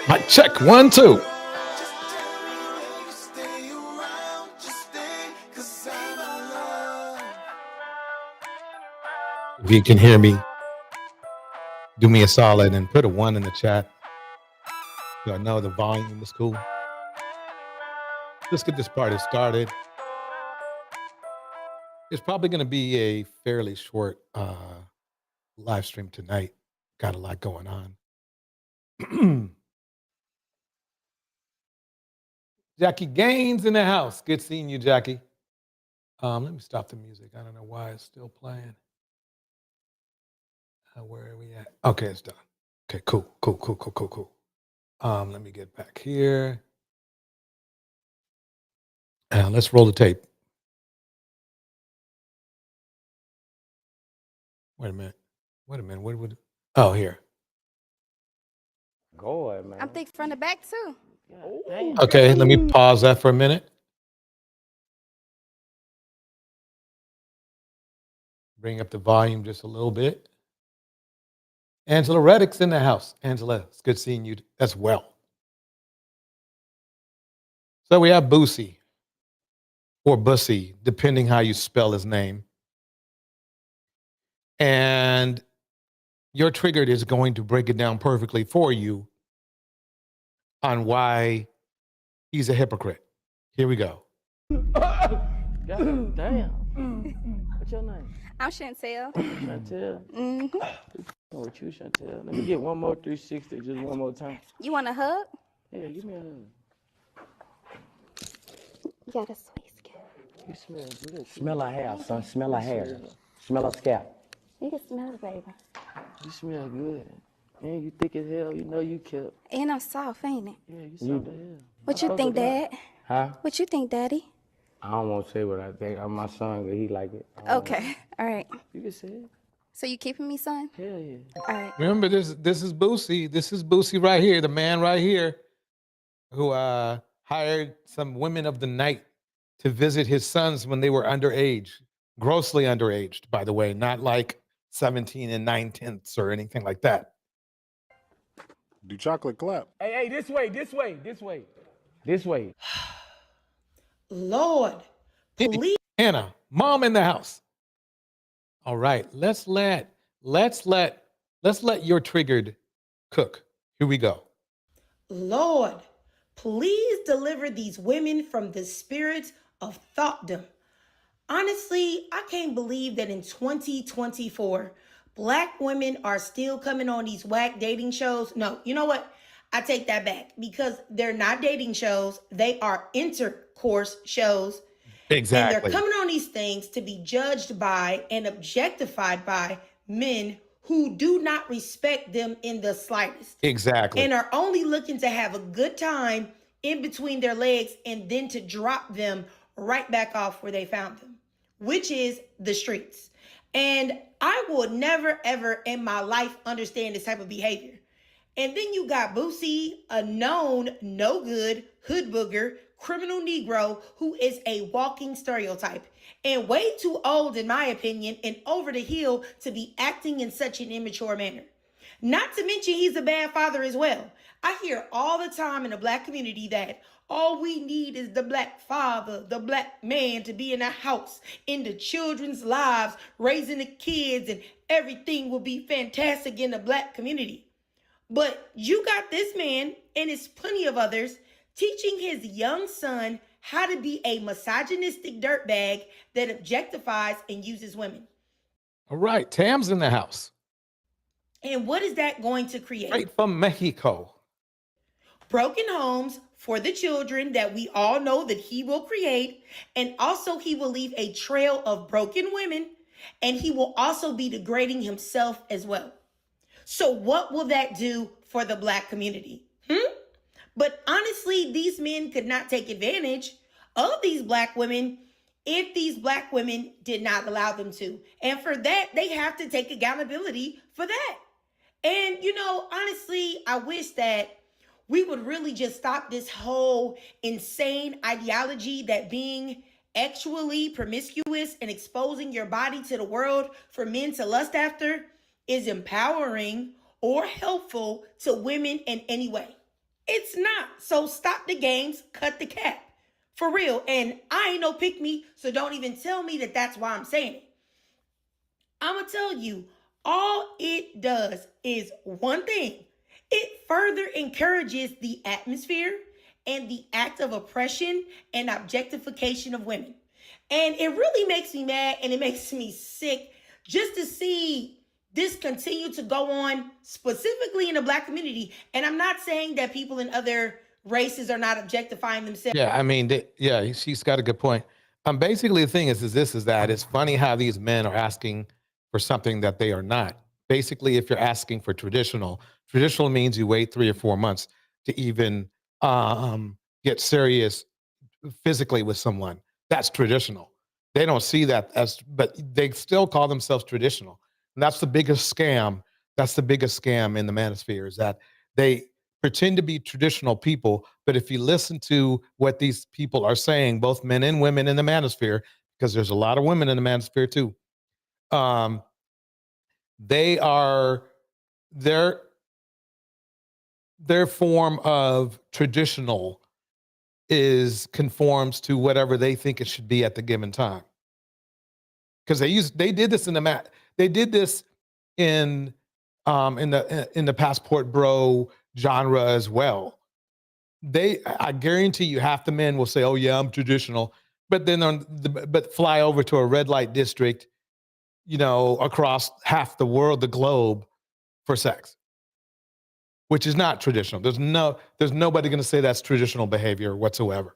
Mic check, 1, 2. If you can hear me, do me a solid and put a 1 in the chat. So I know the volume is cool. Let's get this party started. It's probably going to be a fairly short live stream tonight. Got a lot going on. Jackie Gaines in the house. Good seeing you, Jackie. Let me stop the music. I don't know why it's still playing. Where are we at? Okay, it's done. Okay, cool. Let me get back here. Let's roll the tape. Wait a minute. What would? Oh, here. Go ahead, man. I'm thick from the back too. Okay, let me pause that for a minute. Bring up the volume just a little bit. Angela Reddick's in the house. Angela, it's good seeing you as well. So we have Boosie, or Bussy, depending how you spell his name. And your triggered is going to break it down perfectly for you on why he's a hypocrite. Here we go. God damn. What's your name? I'm Chantel. Chantel? Mm-hmm. What you, Chantel? Let me get one more 360, just one more time. You want a hug? Yeah, give me a hug. You got a sweet skin. You smell good. Smell her hair, son. Smell her hair. Smell her scalp. You can smell it, baby. You smell good. And you thick as hell. You know you kept. And I'm soft, ain't it? Yeah, you soft as hell. What you think, Dad? Huh? What you think, Daddy? I don't want to say what I think. I'm my son, but he like it. Okay. All right. You can say it. So you keeping me, son? Hell yeah. All right. Remember, this is Boosie. This is Boosie right here, the man right here who hired some women of the night to visit his sons when they were underage, grossly underaged, by the way, not like 17 and 9/10 or anything like that. Do chocolate clap. Hey, this way. Lord, please. Hannah, mom in the house. All right, let's let your triggered cook. Here we go. Lord, please deliver these women from the spirit of thoughtdom. Honestly, I can't believe that in 2024, black women are still coming on these whack dating shows. No, you know what? I take that back because they're not dating shows. They are intercourse shows. And they're Exactly. coming on these things to be judged by and objectified by men who do not respect them in the slightest Exactly. and are only looking to have a good time in between their legs and then to drop them right back off where they found them, which is the streets. And I will never, ever in my life understand this type of behavior. And then you got Boosie, a known no good hood booger, criminal Negro who is a walking stereotype and way too old, in my opinion, and over the hill to be acting in such an immature manner. Not to mention he's a bad father as well. I hear all the time in the black community that all we need is the black father, the black man to be in the house, in the children's lives, raising the kids, and everything will be fantastic in the black community. But you got this man, and there's plenty of others, teaching his young son how to be a misogynistic dirtbag that objectifies and uses women. All right. Tam's in the house. And what is that going to create? Straight from Mexico. Broken homes for the children that we all know that he will create. And also he will leave a trail of broken women. And he will also be degrading himself as well. So what will that do for the black community? But honestly, these men could not take advantage of these black women if these black women did not allow them to. And for that, they have to take accountability for that. And, you know, honestly, I wish that we would really just stop this whole insane ideology that being actually promiscuous and exposing your body to the world for men to lust after is empowering or helpful to women in any way. It's not. So stop the games, cut the cap. For real. And I ain't no pick me, so don't even tell me that that's why I'm saying it. I'm going to tell you, all it does is one thing. It further encourages the atmosphere and the act of oppression and objectification of women. And it really makes me mad and it makes me sick just to see this continue to go on, specifically in the black community. And I'm not saying that people in other races are not objectifying themselves. Yeah, I mean, she's got a good point. Basically, the thing is that it's funny how these men are asking for something that they are not. Basically, if you're asking for traditional means you wait 3 or 4 months to even get serious physically with someone. That's traditional. They don't see that as, but they still call themselves traditional. And that's the biggest scam. That's the biggest scam in the manosphere, is that they pretend to be traditional people. But if you listen to what these people are saying, both men and women in the manosphere, because there's a lot of women in the manosphere too, their form of traditional conforms to whatever they think it should be at the given time. Because they did this in the passport bro genre as well. I guarantee you half the men will say, "Oh yeah, I'm traditional," but then but fly over to a red light district, you know, across half the world, the globe, for sex, which is not traditional. There's nobody going to say that's traditional behavior whatsoever.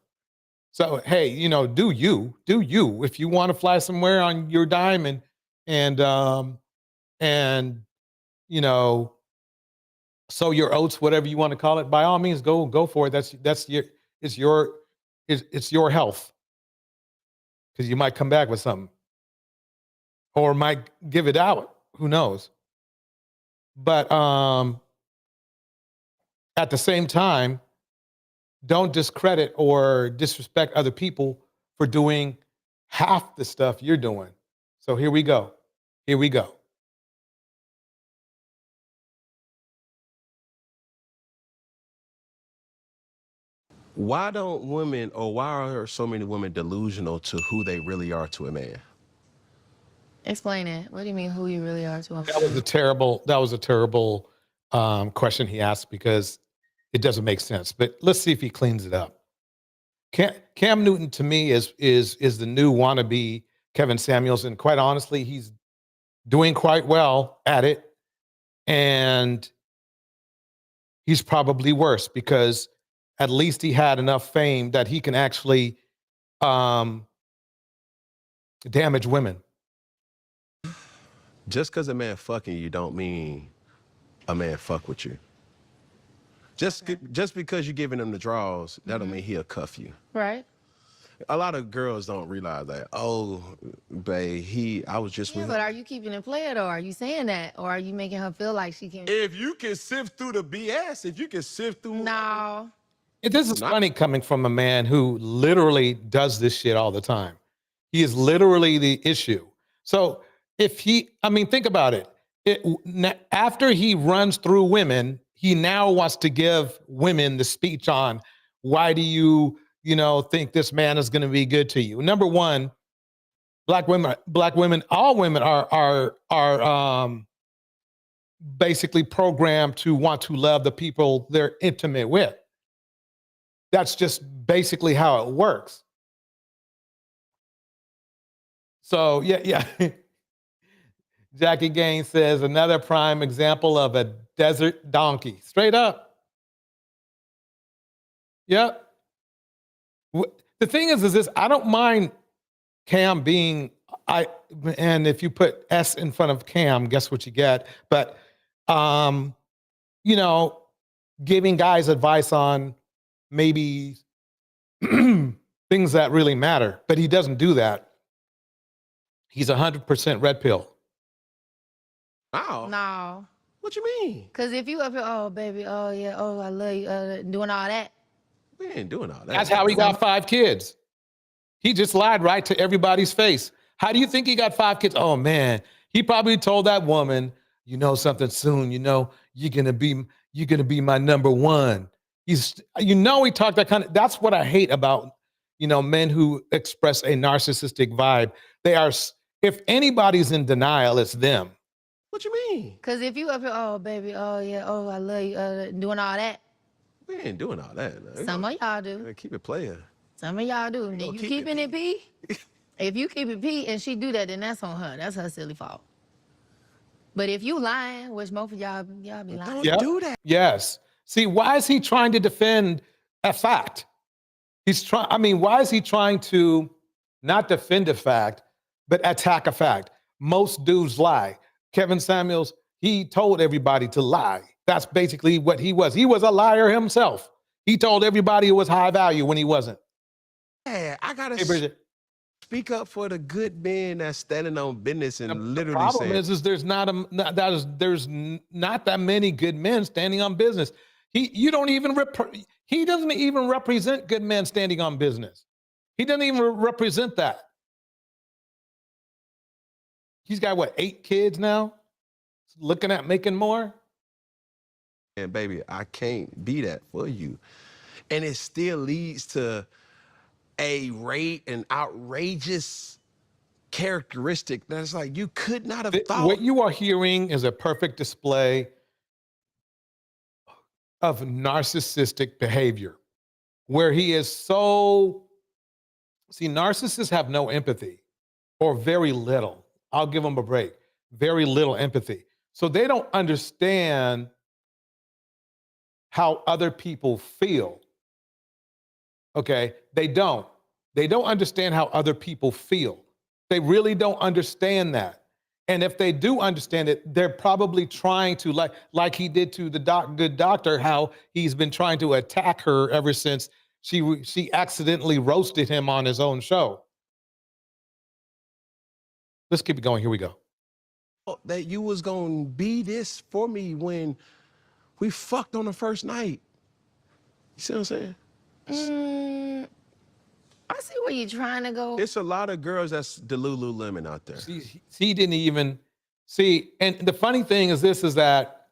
So, hey, you know, do you, if you want to fly somewhere on your dime and you know, sow your oats, whatever you want to call it, by all means, go for it. It's your health, because you might come back with something or might give it out. Who knows? But at the same time, don't discredit or disrespect other people for doing half the stuff you're doing. So here we go. Why don't women, or why are so many women delusional to who they really are to a man? Explain it. What do you mean who you really are to a man? That was a terrible question he asked, because it doesn't make sense. But let's see if he cleans it up. Cam Newton, to me, is the new wannabe Kevin Samuels, and quite honestly, he's doing quite well at it. And he's probably worse because at least he had enough fame that he can actually damage women. Just because a man fucking you don't mean a man fuck with you. Just because you're giving him the draws, that don't mean he'll cuff you. Right. A lot of girls don't realize that. Oh, babe, I was just Yeah, with but him. are you keeping it playing, or are you saying that, or are you making her feel like she can? If you can sift through the BS, if you can sift through... No. This is funny coming from a man who literally does this shit all the time. He is literally the issue. So if he, I mean, think about it. After he runs through women, he now wants to give women the speech on why do you think this man is going to be good to you. Number one, black women, all women are basically programmed to want to love the people they're intimate with. That's just basically how it works. So yeah. Jackie Gaines says another prime example of a desert donkey. Straight up. Yep. The thing is this, I don't mind Cam being, and if you put S in front of Cam, guess what you get? But, giving guys advice on maybe things that really matter, but he doesn't do that. He's 100% red pill. Wow. No. What you mean? Because if you up here, oh, baby, oh, yeah, oh, I love you, doing all that. We ain't doing all that. That's how he got 5 kids. He just lied right to everybody's face. How do you think he got 5 kids? Oh, man. He probably told that woman, you know something soon, you're going to be my number one. He talked that kind of, that's what I hate about, men who express a narcissistic vibe. They are, if anybody's in denial, it's them. What you mean? Because if you up here, oh, baby, oh, yeah, oh, I love you, doing all that. We ain't doing all that. No. Some of y'all do. Keep it playing. Some of y'all do. Then you keep keeping it P? If you keep it P and she do that, then that's on her. That's her silly fault. But if you lying, which most of y'all be lying. Don't do that. Yes. See, why is he trying to defend a fact? Why is he trying to not defend a fact, but attack a fact? Most dudes lie. Kevin Samuels, he told everybody to lie. That's basically what he was. He was a liar himself. He told everybody it was high value when he wasn't. Yeah, I gotta speak up for the good men that's standing on business and literally saying. The problem is there's there's not that many good men standing on business. He doesn't even represent good men standing on business. He doesn't even represent that. He's got 8 kids now? Looking at making more? And baby, I can't be that for you. And it still leads to an outrageous characteristic that's like you could not have thought. What you are hearing is a perfect display of narcissistic behavior, where he is narcissists have no empathy, or very little. I'll give them a break. Very little empathy. So they don't understand how other people feel. Okay? They don't understand how other people feel. They really don't understand that. And if they do understand it, they're probably trying to, like he did to the good doctor, how he's been trying to attack her ever since she accidentally roasted him on his own show. Let's keep it going. Here we go. That you was gonna be this for me when we fucked on the first night. You see what I'm saying? I see where you're trying to go. It's a lot of girls that's Lululemon out there. He didn't even see. And the funny thing is that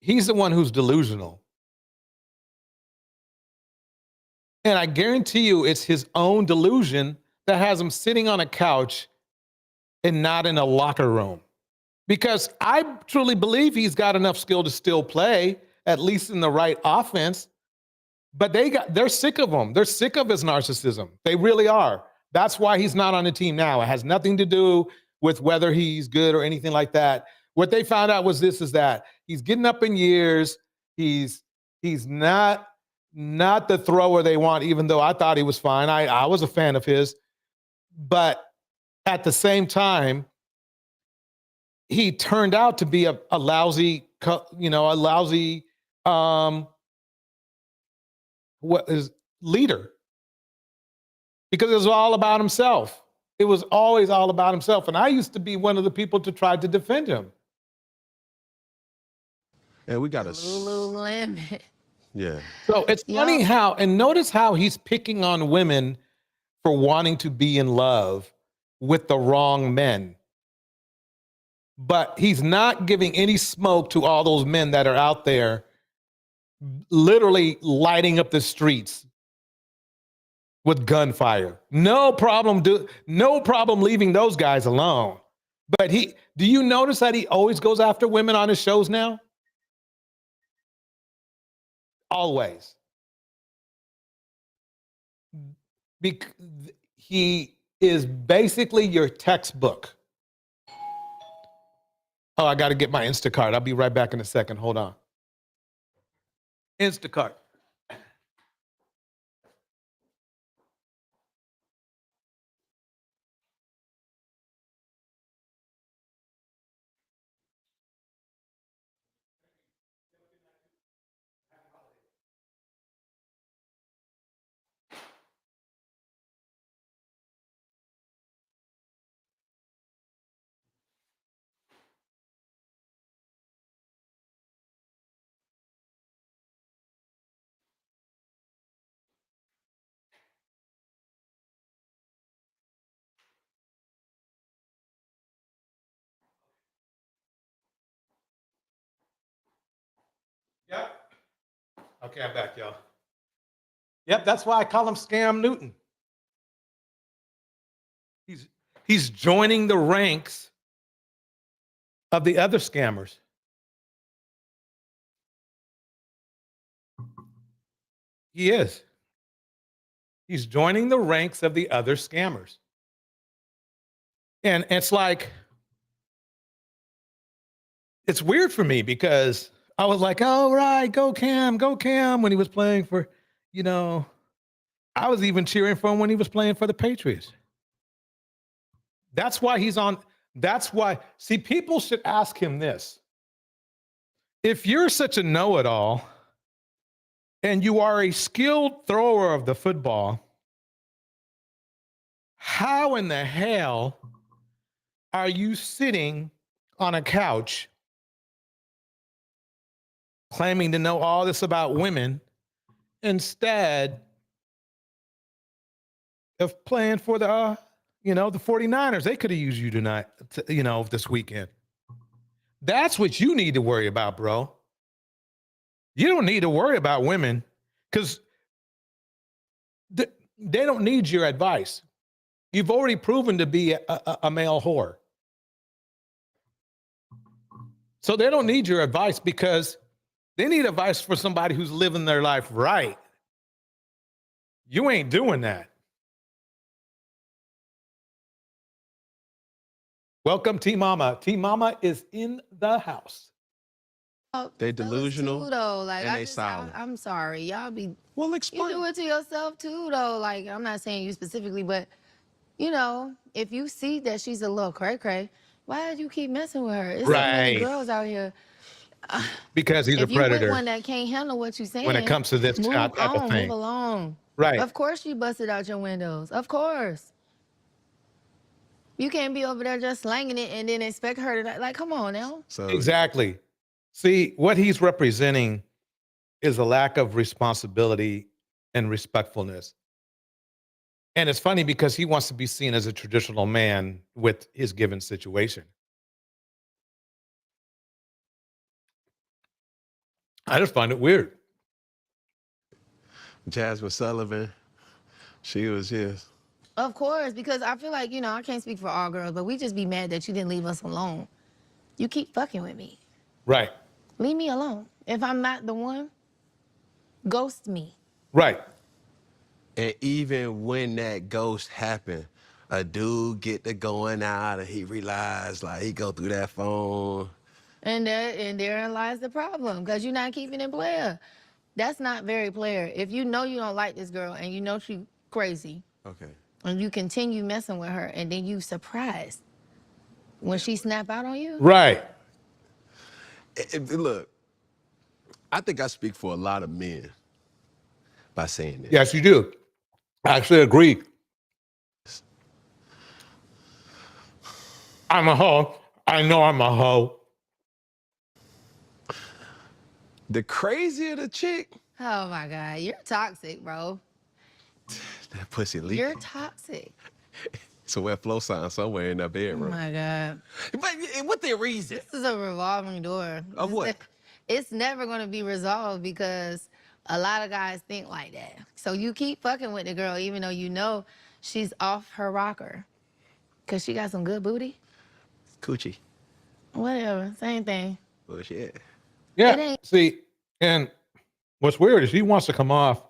he's the one who's delusional. And I guarantee you it's his own delusion that has him sitting on a couch and not in a locker room. Because I truly believe he's got enough skill to still play, at least in the right offense. But they're sick of him. They're sick of his narcissism. They really are. That's why he's not on the team now. It has nothing to do with whether he's good or anything like that. What they found out was this, is that he's getting up in years. He's not the thrower they want, even though I thought he was fine. I was a fan of his. But at the same time, he turned out to be a lousy, leader, because it was all about himself. It was always all about himself. And I used to be one of the people to try to defend him. And we got a Lululemon. yeah. So it's funny how, and notice how he's picking on women for wanting to be in love with the wrong men. But he's not giving any smoke to all those men that are out there literally lighting up the streets with gunfire. No problem leaving those guys alone. But do you notice that he always goes after women on his shows now? Always. He is basically your textbook. Oh, I got to get my Instacart. I'll be right back in a second. Hold on. Instacart. Yep. Okay, I'm back, y'all. Yep, that's why I call him Scam Newton. He's joining the ranks of the other scammers. He is. He's joining the ranks of the other scammers. And it's like, it's weird for me because I was like, oh, right, go Cam, when he was playing for, I was even cheering for him when he was playing for the Patriots. That's why see, people should ask him this. If you're such a know-it-all and you are a skilled thrower of the football, how in the hell are you sitting on a couch claiming to know all this about women instead of playing for the 49ers? They could have used you tonight, this weekend. That's what you need to worry about, bro. You don't need to worry about women because they don't need your advice. You've already proven to be a male whore. So they don't need your advice because they need advice for somebody who's living their life right. You ain't doing that. Welcome, T Mama. T Mama is in the house. They delusional Too, though. Like, and they silent. I'm sorry. Y'all be... Well, You explain. do it to yourself, too, though. Like, I'm not saying you specifically, but, if you see that she's a little cray-cray, why do you keep messing with her? There's so many Right. girls out here. Because he's a If you with predator one that can't handle what you're saying, when it comes to this move type of on, thing. move along. Right. Of course you busted out your windows. Of course. You can't be over there just slanging it and then expect her to, like, come on now. So Exactly. See, what he's representing is a lack of responsibility and respectfulness. And it's funny because he wants to be seen as a traditional man with his given situation. I just find it weird. Jasmine Sullivan, she was his. Of course, because I feel like, I can't speak for all girls, but we just be mad that you didn't leave us alone. You keep fucking with me. Right. Leave me alone. If I'm not the one, ghost me. Right. And even when that ghost happened, a dude get to going out and he realized like he go through that phone. And therein lies the problem, because you're not keeping it player. That's not very player. If you know you don't like this girl and you know she crazy, Okay. and you continue messing with her, and then you surprised when she snap out on you. Right. Look, I think I speak for a lot of men by saying this. Yes, you do. I actually agree. I'm a hoe. I know I'm a hoe. The crazier the chick, Oh my God, you're toxic, bro. that pussy leak. You're toxic. It's a wet flow sign somewhere in that Oh bedroom. my God. But what the reason? This is a revolving door. Of what? It's never going to be resolved because a lot of guys think like that. So you keep fucking with the girl even though you know she's off her rocker. Because she got some good booty. Coochie. Whatever, same thing. Bullshit. It Yeah. ain't- See, and what's weird is he wants to come off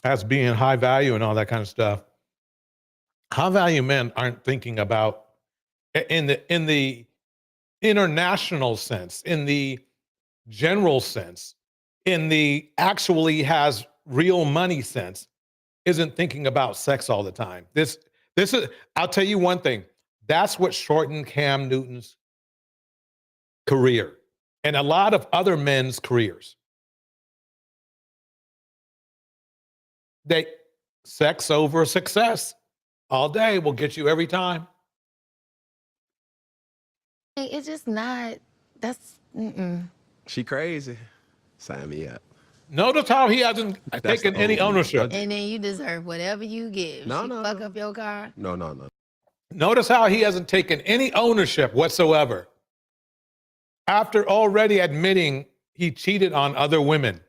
as being high value and all that kind of stuff. High value men aren't thinking about in the international sense, in the general sense, in the actually has real money sense, isn't thinking about sex all the time. This is, I'll tell you one thing. That's what shortened Cam Newton's career and a lot of other men's careers. They sex over success all day will get you every time. It's just not, that's, She crazy. Sign me up. Notice how he hasn't That's taken the any old me. ownership. And then you deserve whatever you get. If No, she no, fuck no. up your car. No. Notice how he hasn't taken any ownership whatsoever after already admitting he cheated on other women.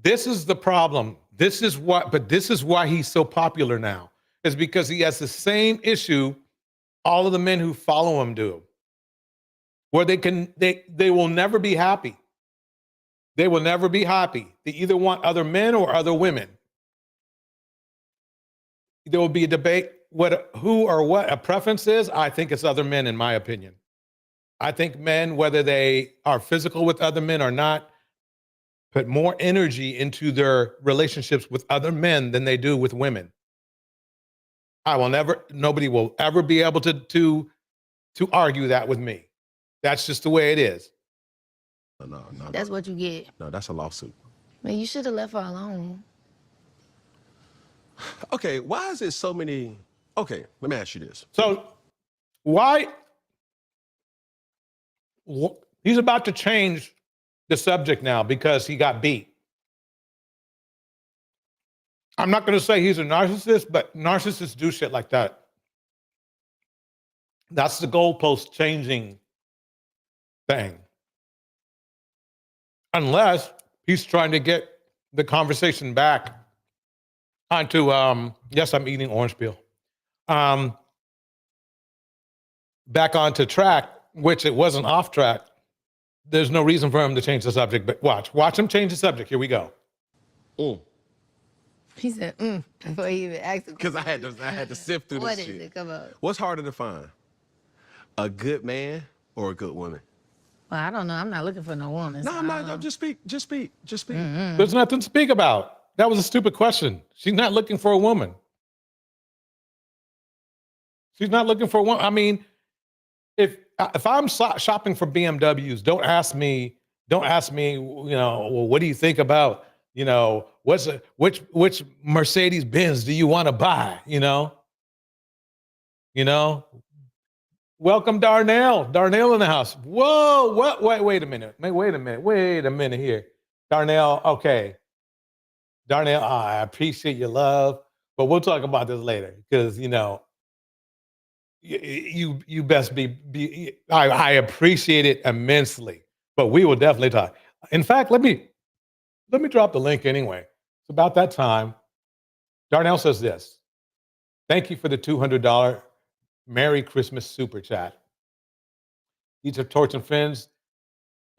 This is the problem. This is why he's so popular now, is because he has the same issue all of the men who follow him do, where they will never be happy. They will never be happy. They either want other men or other women. There will be a debate who or what a preference is. I think it's other men, in my opinion. I think men, whether they are physical with other men or not, put more energy into their relationships with other men than they do with women. Nobody will ever be able to argue that with me. That's just the way it is. No. That's what you get. No, that's a lawsuit. Man, you should have left her alone. Okay, why is it so many? Okay, let me ask you this. So he's about to change the subject now because he got beat. I'm not going to say he's a narcissist, but narcissists do shit like that. That's the goalpost changing thing. Unless he's trying to get the conversation back onto, yes, I'm eating orange peel. Back onto track, which it wasn't off track. There's no reason for him to change the subject, but watch him change the subject. Here we go. He said, before he even asked him. Because I had to sift through What this is shit. it? Come on. What's harder to find? A good man or a good woman? Well, I don't know. I'm not looking for no woman. No, so I'm I don't not. know. Just speak. There's nothing to speak about. That was a stupid question. She's not looking for a woman. She's not looking for a woman. I mean, if I'm shopping for BMWs, don't ask me, well, what do you think about, which Mercedes Benz do you want to buy? Welcome Darnell in the house. Whoa, what? Wait a minute here. Darnell, okay. Darnell, I appreciate your love, but we'll talk about this later because, you best be I appreciate it immensely, but we will definitely talk. In fact, let me drop the link anyway. It's about that time. Darnell says this. Thank you for the $200 Merry Christmas super chat. These are Torch and Friends.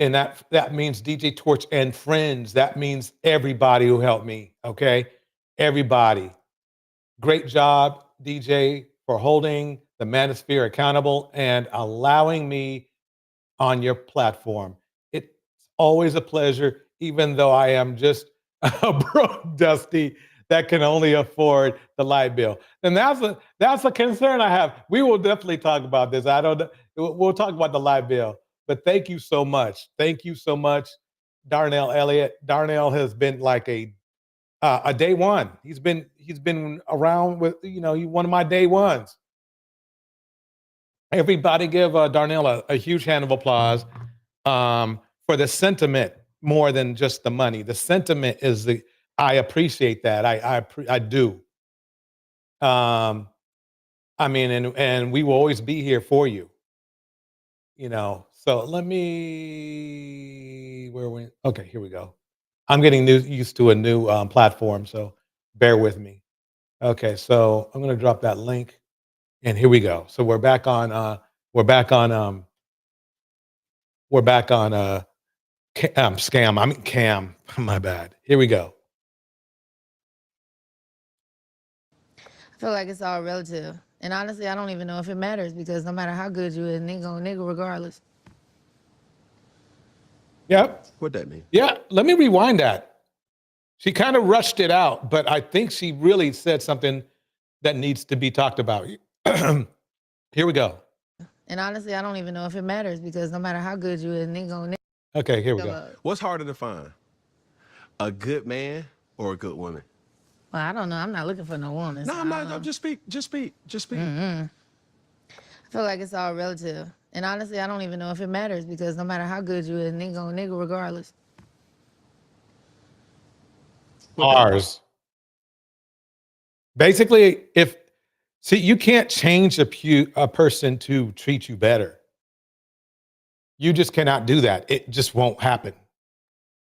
And that means djTorch and friends. That means everybody who helped me. Okay. Everybody. Great job, DJ, for holding the Manosphere accountable and allowing me on your platform. It's always a pleasure, even though I am just a broke Dusty that can only afford the light bill. And that's a concern I have. We will definitely talk about this. We'll talk about the light bill. But thank you so much. Thank you so much, Darnell Elliott. Darnell has been like a day one. He's been around with, he's one of my day ones. Everybody give Darnell a huge hand of applause for the sentiment more than just the money. The sentiment is I appreciate that. I do. I mean, and we will always be here for you. So let me, okay, here we go. I'm getting used to a new platform, so bear with me. Okay, so I'm going to drop that link, and here we go. So we're back on scam. I mean cam. My bad. Here we go. I feel like it's all relative. And honestly, I don't even know if it matters because no matter how good you is, nigga regardless. Yep. What that mean? Yeah, let me rewind that. She kind of rushed it out, but I think she really said something that needs to be talked about. Here we go. And honestly, I don't even know if it matters because no matter how good you is, nigga. Okay, here we go. What's harder to find? A good man or a good woman? Well, I don't know. I'm not looking for no woman. No, so I'm not. No, just speak. I feel like it's all relative. And honestly, I don't even know if it matters because no matter how good you is, nigga regardless. Ours. Basically, you can't change a person to treat you better. You just cannot do that. It just won't happen.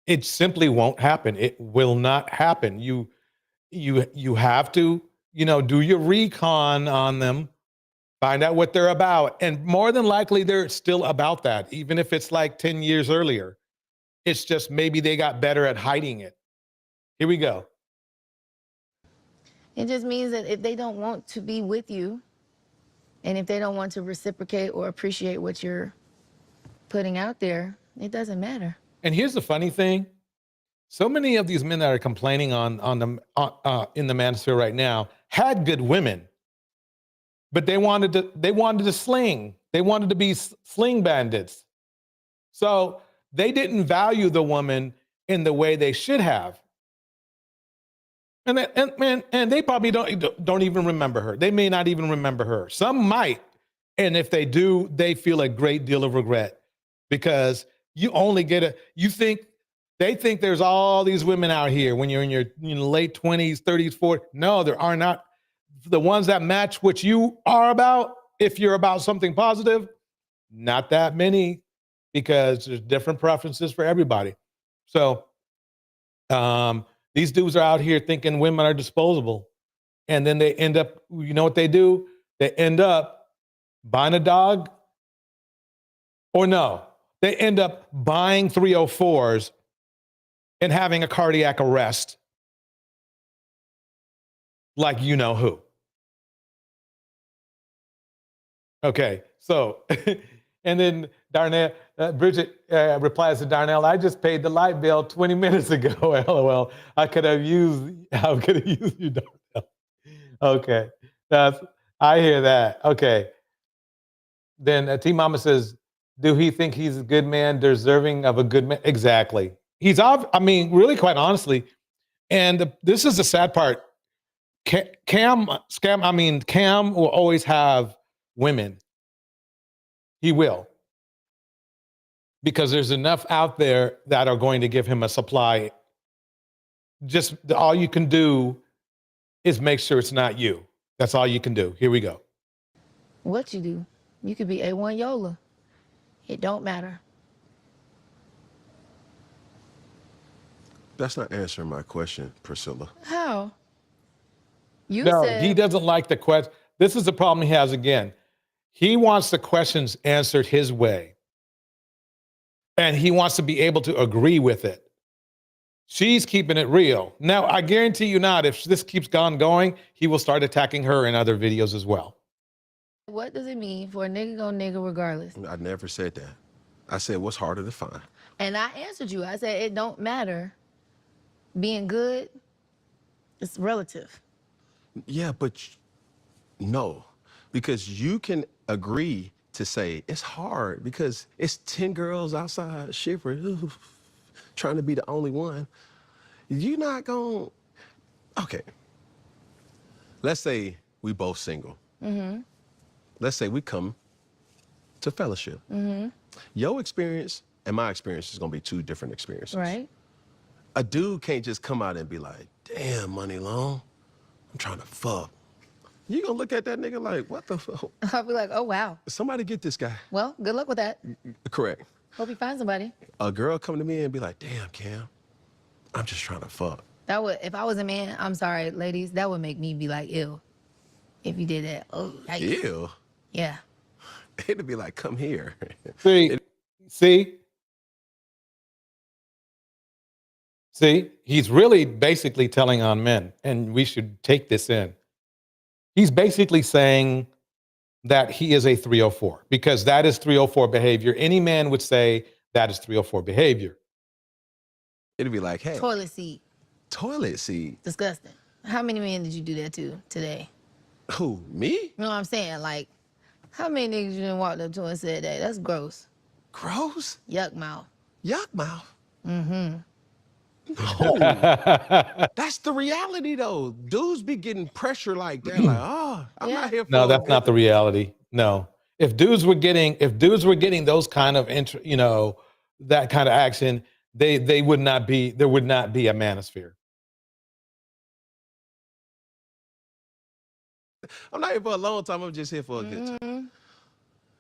It simply won't happen. It will not happen. You have to, do your recon on them, find out what they're about. And more than likely, they're still about that, even if it's like 10 years earlier. It's just maybe they got better at hiding it. Here we go. It just means that if they don't want to be with you, and if they don't want to reciprocate or appreciate what you're putting out there, it doesn't matter. And here's the funny thing. So many of these men that are complaining in the Manosphere right now had good women, but they wanted to sling. They wanted to be sling bandits. So they didn't value the woman in the way they should have. And they probably don't even remember her. They may not even remember her. Some might. And if they do, they feel a great deal of regret because you only get they think there's all these women out here when you're in your late 20s, 30s, 40s. No, there are not. The ones that match what you are about, if you're about something positive, not that many because there's different preferences for everybody. So these dudes are out here thinking women are disposable. And then they end up, you know what they do? They end up buying a dog or no, they end up buying 304s and having a cardiac arrest. Like you know who. Okay, so, and then Darnell, Bridget replies to Darnell, I just paid the light bill 20 minutes ago, LOL. I could have used you, Darnell. Okay, I hear that. Okay. Then T Mama says, do he think he's a good man, deserving of a good man? Exactly. Really quite honestly, and this is the sad part. Cam will always have women. He will. Because there's enough out there that are going to give him a supply. Just all you can do is make sure it's not you. That's all you can do. Here we go. What you do, you could be A1 Yola. It don't matter. That's not answering my question, Priscilla. How? You No, said he doesn't like the question. This is the problem he has again. He wants the questions answered his way. And he wants to be able to agree with it. She's keeping it real. Now, I guarantee you not, if this keeps going, he will start attacking her in other videos as well. What does it mean for a nigga go nigga regardless? I never said that. I said, what's harder to find? And I answered you. I said, it don't matter. Being good, it's relative. Yeah, but no, because you can agree to say it's hard because it's 10 girls outside shivering, trying to be the only one. You're not going, okay. Let's say we both single. Mm-hmm. Let's say we come to fellowship. Mm-hmm. Your experience and my experience is gonna be two different experiences. Right. A dude can't just come out and be like, damn, Money Long, I'm trying to fuck. You gonna look at that nigga like, what the fuck? I'll be like, oh, wow. Somebody get this guy. Well, good luck with that. Correct. Hope you find somebody. A girl come to me and be like, damn, Cam, I'm just trying to fuck. That would, if I was a man, I'm sorry, ladies, that would make me be like, ew. If you did that. Oh, yikes. Ew. Yeah. It'd be like, come here. See, he's really basically telling on men, and we should take this in. He's basically saying that he is a 304 because that is 304 behavior. Any man would say that is 304 behavior. It'd be like, hey. Toilet seat. Toilet seat? Disgusting. How many men did you do that to today? Who, me? You know what I'm saying? Like, how many niggas you done walked up to and said that? That's gross. Gross? Yuck mouth. Yuck mouth? Mm-hmm. No. That's the reality though. Dudes be getting pressure like that. Like, oh, I'm not here for No, that's not the reality. No. If dudes were getting those kind of that kind of action, they would not be, there would not be a manosphere. I'm not here for a long time. I'm just here for a good time.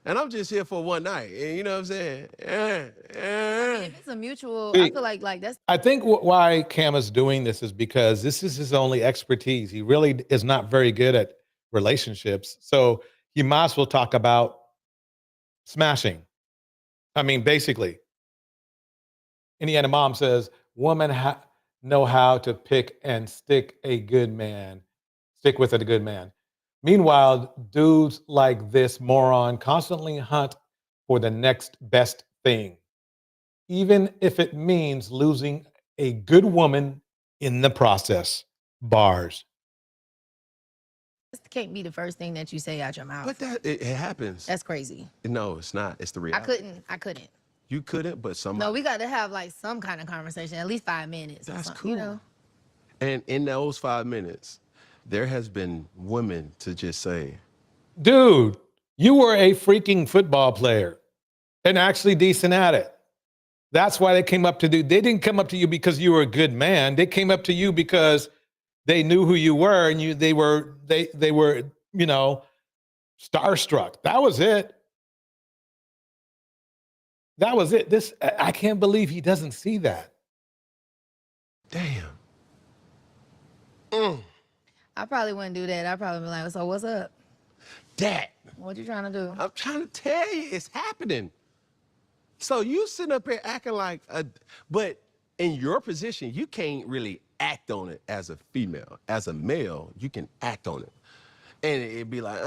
And I'm just here for one night. And you know what I'm saying? If it's a mutual, I feel like that's. I think why Cam is doing this is because this is his only expertise. He really is not very good at relationships. So he might as well talk about smashing. I mean, basically. Indiana Mom says, women know how to pick and stick with a good man. Meanwhile, dudes like this moron constantly hunt for the next best thing, even if it means losing a good woman in the process. Bars. This can't be the first thing that you say out your mouth. But it happens. That's crazy. No, it's not. It's the reality. I couldn't. You couldn't, but somebody. No, we got to have like some kind of conversation, at least 5 minutes. That's cool. cool. You know? And in those 5 minutes, there has been women to just say, dude, you were a freaking football player and actually decent at it. That's why they came up to you. They didn't come up to you because you were a good man. They came up to you because they knew who you were and they were, starstruck. That was it. That was it. I can't believe he doesn't see that. damn. I probably wouldn't do that. I'd probably be like, so what's up? That. What you trying to do? I'm trying to tell you, it's happening. So you sitting up here acting like but in your position, you can't really act on it as a female. As a male, you can act on it. And it'd be like,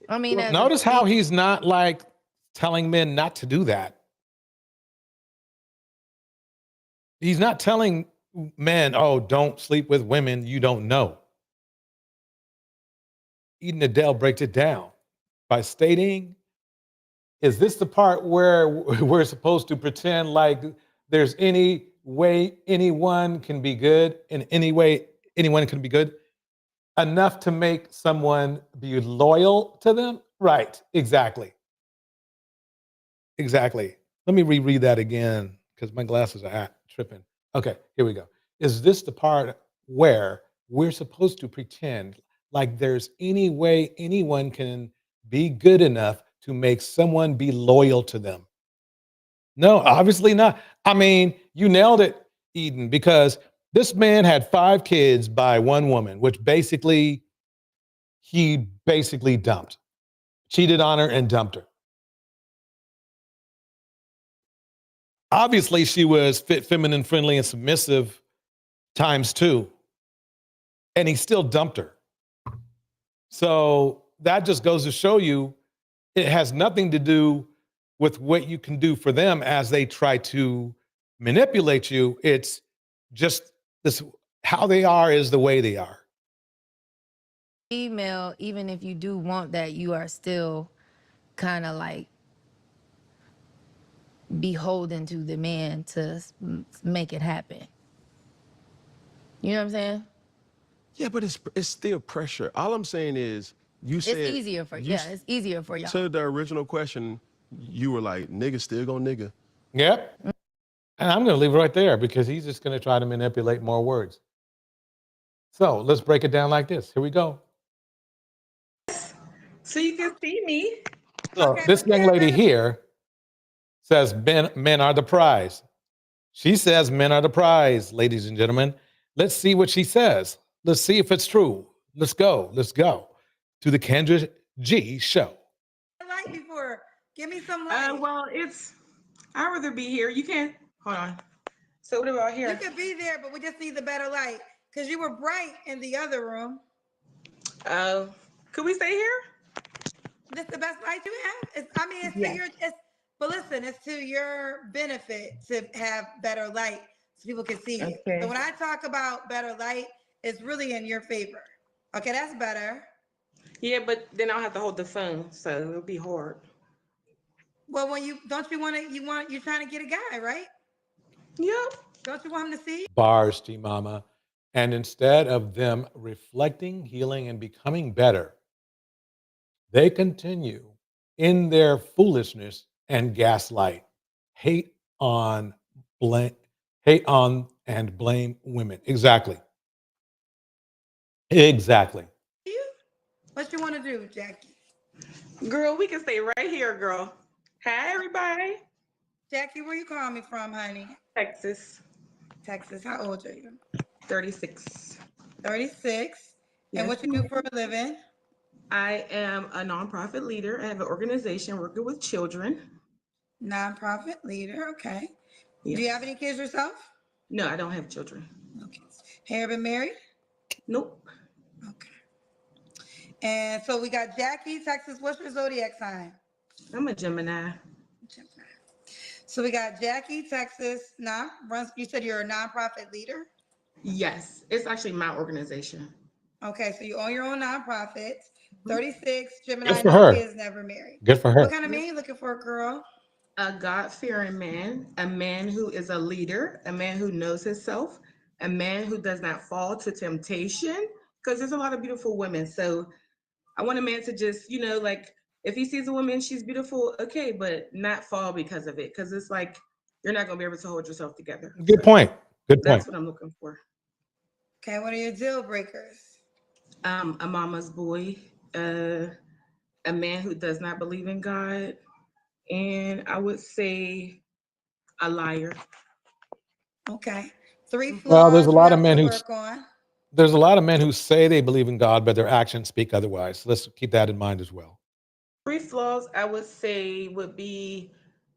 I mean, notice how he's not like telling men not to do that. He's not telling men, oh, don't sleep with women you don't know. Eden Adele breaks it down by stating, is this the part where we're supposed to pretend like there's any way anyone can be good, in any way anyone can be good, enough to make someone be loyal to them? Right, exactly. Exactly. Let me reread that again because my glasses are tripping. Okay, here we go. Is this the part where we're supposed to pretend like there's any way anyone can be good enough to make someone be loyal to them? No, obviously not. I mean, you nailed it, Eden, because this man had 5 kids by one woman, which he basically dumped, cheated on her and dumped her. Obviously, she was fit, feminine, friendly, and submissive times two, and he still dumped her. So that just goes to show you it has nothing to do with what you can do for them as they try to manipulate you. It's just this how they are is the way they are. Female, even if you do want that, you are still kind of like beholden to the man to make it happen. You know what I'm saying? Yeah, but it's still pressure. All I'm saying is, you said It's easier for it's easier for y'all. to the original question, you were like, nigga still gonna nigga. Yep. And I'm going to leave it right there because he's just going to try to manipulate more words. So let's break it down like this. Here we go. So you can see me. So this young lady here says men are the prize. She says men are the prize, ladies and gentlemen. Let's see what she says. Let's see if it's true. Let's go. Let's go to the Kendra G show. Light before. Give me some light. Well, I'd rather be here. You can't. Hold on. So what about here? You could be there, but we just need the better light because you were bright in the other room. Could we stay here? This the best light you have? It's Yes. to your. But listen, it's to your benefit to have better light so people can see you. Okay. So when I talk about better light, it's really in your favor. Okay, that's better. Yeah, but then I'll have to hold the phone, so it'll be hard. Well, when you're trying to get a guy, right? Yep. Don't you want him to see? Bars, G Mama. And instead of them reflecting, healing, and becoming better, they continue in their foolishness and gaslight, hate on and blame women. Exactly. Exactly. What you want to do, Jackie? Girl, we can stay right here, girl. Hi, everybody. Jackie, where you calling me from, honey? Texas. Texas. How old are you? 36. 36. Yes, And what you do for a living? I am a nonprofit leader. I have an organization working with children. Nonprofit leader. Okay. Yes. Do you have any kids yourself? No, I don't have children. Okay. Have you been married? Nope. Okay. And so we got Jackie, Texas. What's your zodiac sign? I'm a Gemini. Gemini. So we got Jackie, Texas. You said you're a nonprofit leader? Yes, it's actually my organization. Okay, so you own your own nonprofit. 36, Gemini, Good for no her. kids, never married. Good for her. What kind of man you looking for, girl? A God-fearing man, a man who is a leader, a man who knows himself, a man who does not fall to temptation, because there's a lot of beautiful women. So I want a man to just, like, if he sees a woman, she's beautiful, okay, but not fall because of it, because it's like, you're not going to be able to hold yourself together. Good point. Good point. That's what I'm looking for. Okay, what are your deal breakers? A mama's boy, a man who does not believe in God, and I would say a liar. Okay. 3 flaws Well, there's a lot of we men have who to work on. there's a lot of men who say they believe in God, but their actions speak otherwise. So let's keep that in mind as well. 3 flaws I would say would be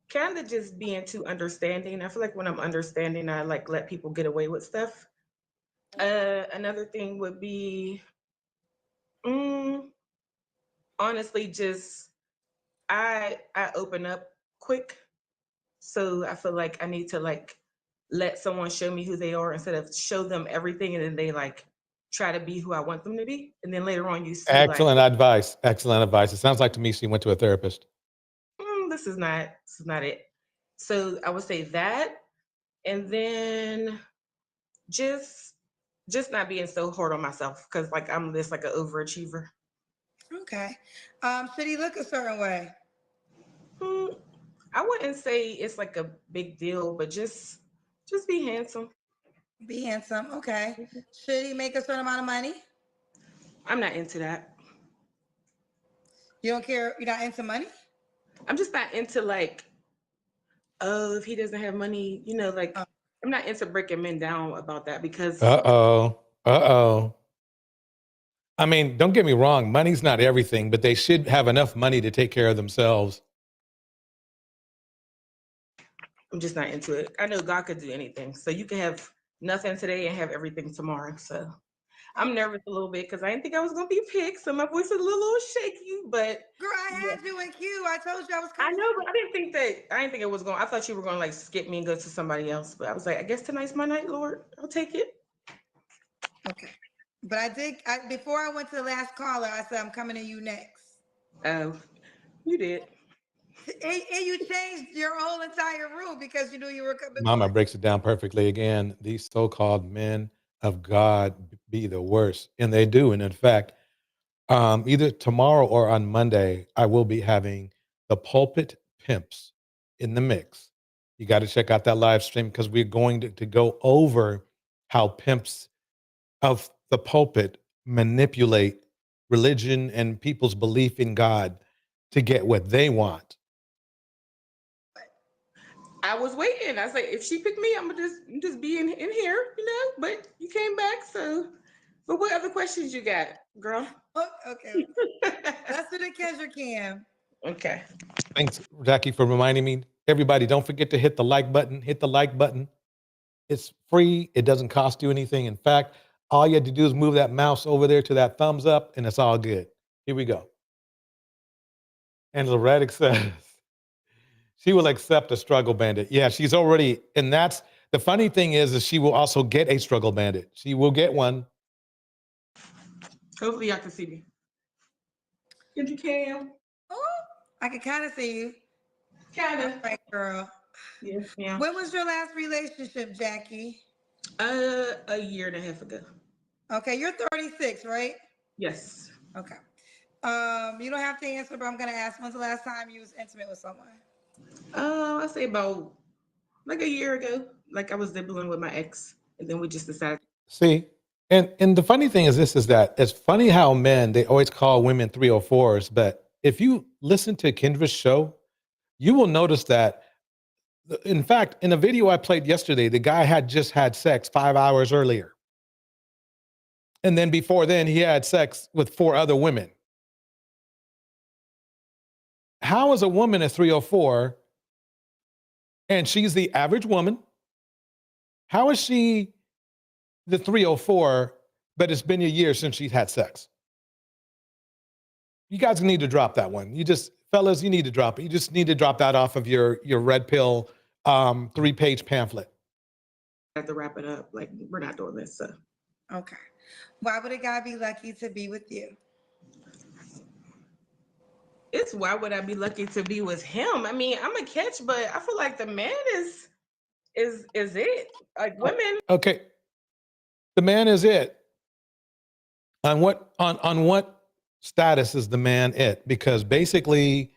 kind of just being too understanding. I feel like when I'm understanding, I like let people get away with stuff. Another thing would be, honestly, just I open up quick, so I feel like I need to like let someone show me who they are instead of show them everything and then they like try to be who I want them to be, and then later on you see Excellent like, advice. Excellent advice. It sounds like to me she went to a therapist. this is not it. So I would say that, and then just not being so hard on myself, because like I'm just like an overachiever. Okay. Should he look a certain way? I wouldn't say it's like a big deal, but just be handsome. Be handsome. Okay. Should he make a certain amount of money? I'm not into that. You don't care? You're not into money? I'm just not into like, oh, if he doesn't have money, like I'm not into breaking men down about that, because Uh-oh. I mean, don't get me wrong. Money's not everything, but they should have enough money to take care of themselves. I'm just not into it. I know God could do anything. So you can have nothing today and have everything tomorrow. So I'm nervous a little bit because I didn't think I was gonna be picked. So my voice is a little shaky, but Girl, I had you in queue. I told you I was I coming. know, but I didn't think it was going. I thought you were going to like skip me and go to somebody else. But I was like, I guess tonight's my night, Lord. I'll take it. Okay. But before I went to the last caller, I said, I'm coming to you next. Oh, you did. And you changed your whole entire rule because you knew you were coming. Mama breaks it down perfectly again. These so-called men of God be the worst, and they do. And in fact, either tomorrow or on Monday, I will be having the pulpit pimps in the mix. You got to check out that live stream because we're going to go over how pimps of the pulpit manipulate religion and people's belief in God to get what they want. I was waiting. I was like, if she picked me, I'm gonna just be in here, you know. But you came back, so. But what other questions you got, girl? Oh, okay. Let's do the Kendra Cam. Okay. Thanks, Jackie, for reminding me. Everybody, don't forget to hit the like button. Hit the like button. It's free. It doesn't cost you anything. In fact, all you have to do is move that mouse over there to that thumbs up, and it's all good. Here we go. Angela Reddick says she will accept a struggle bandit. Yeah, she's already, and that's the funny thing is she will also get a struggle bandit. She will get one. Hopefully, y'all can see me. If you can. Oh, I can kind of see you. Kind of. Right, girl. Yes, ma'am. When was your last relationship, Jackie? A year and a half ago. Okay, you're 36, right? Yes. Okay. You don't have to answer, but I'm gonna ask, when's the last time you was intimate with someone? I say about like a year ago. Like I was dibbling with my ex, and then we just decided. See, and the funny thing is this is that it's funny how men, they always call women 304s, but if you listen to Kendra's show, you will notice that, in fact, in a video I played yesterday, the guy had just had sex 5 hours earlier. And then before then, he had sex with 4 other women. How is a woman a 304 and she's the average woman? How is she the 304, but it's been a year since she's had sex? You guys need to drop that one. Fellas, you need to drop it. You just need to drop that off of your red pill 3-page pamphlet. I have to wrap it up. Like we're not doing this. So. Okay. Why would a guy be lucky to be with you? It's why would I be lucky to be with him? I mean, I'm a catch, but I feel like the man is it. Like women. Okay. The man is it. On what status is the man it? Because basically,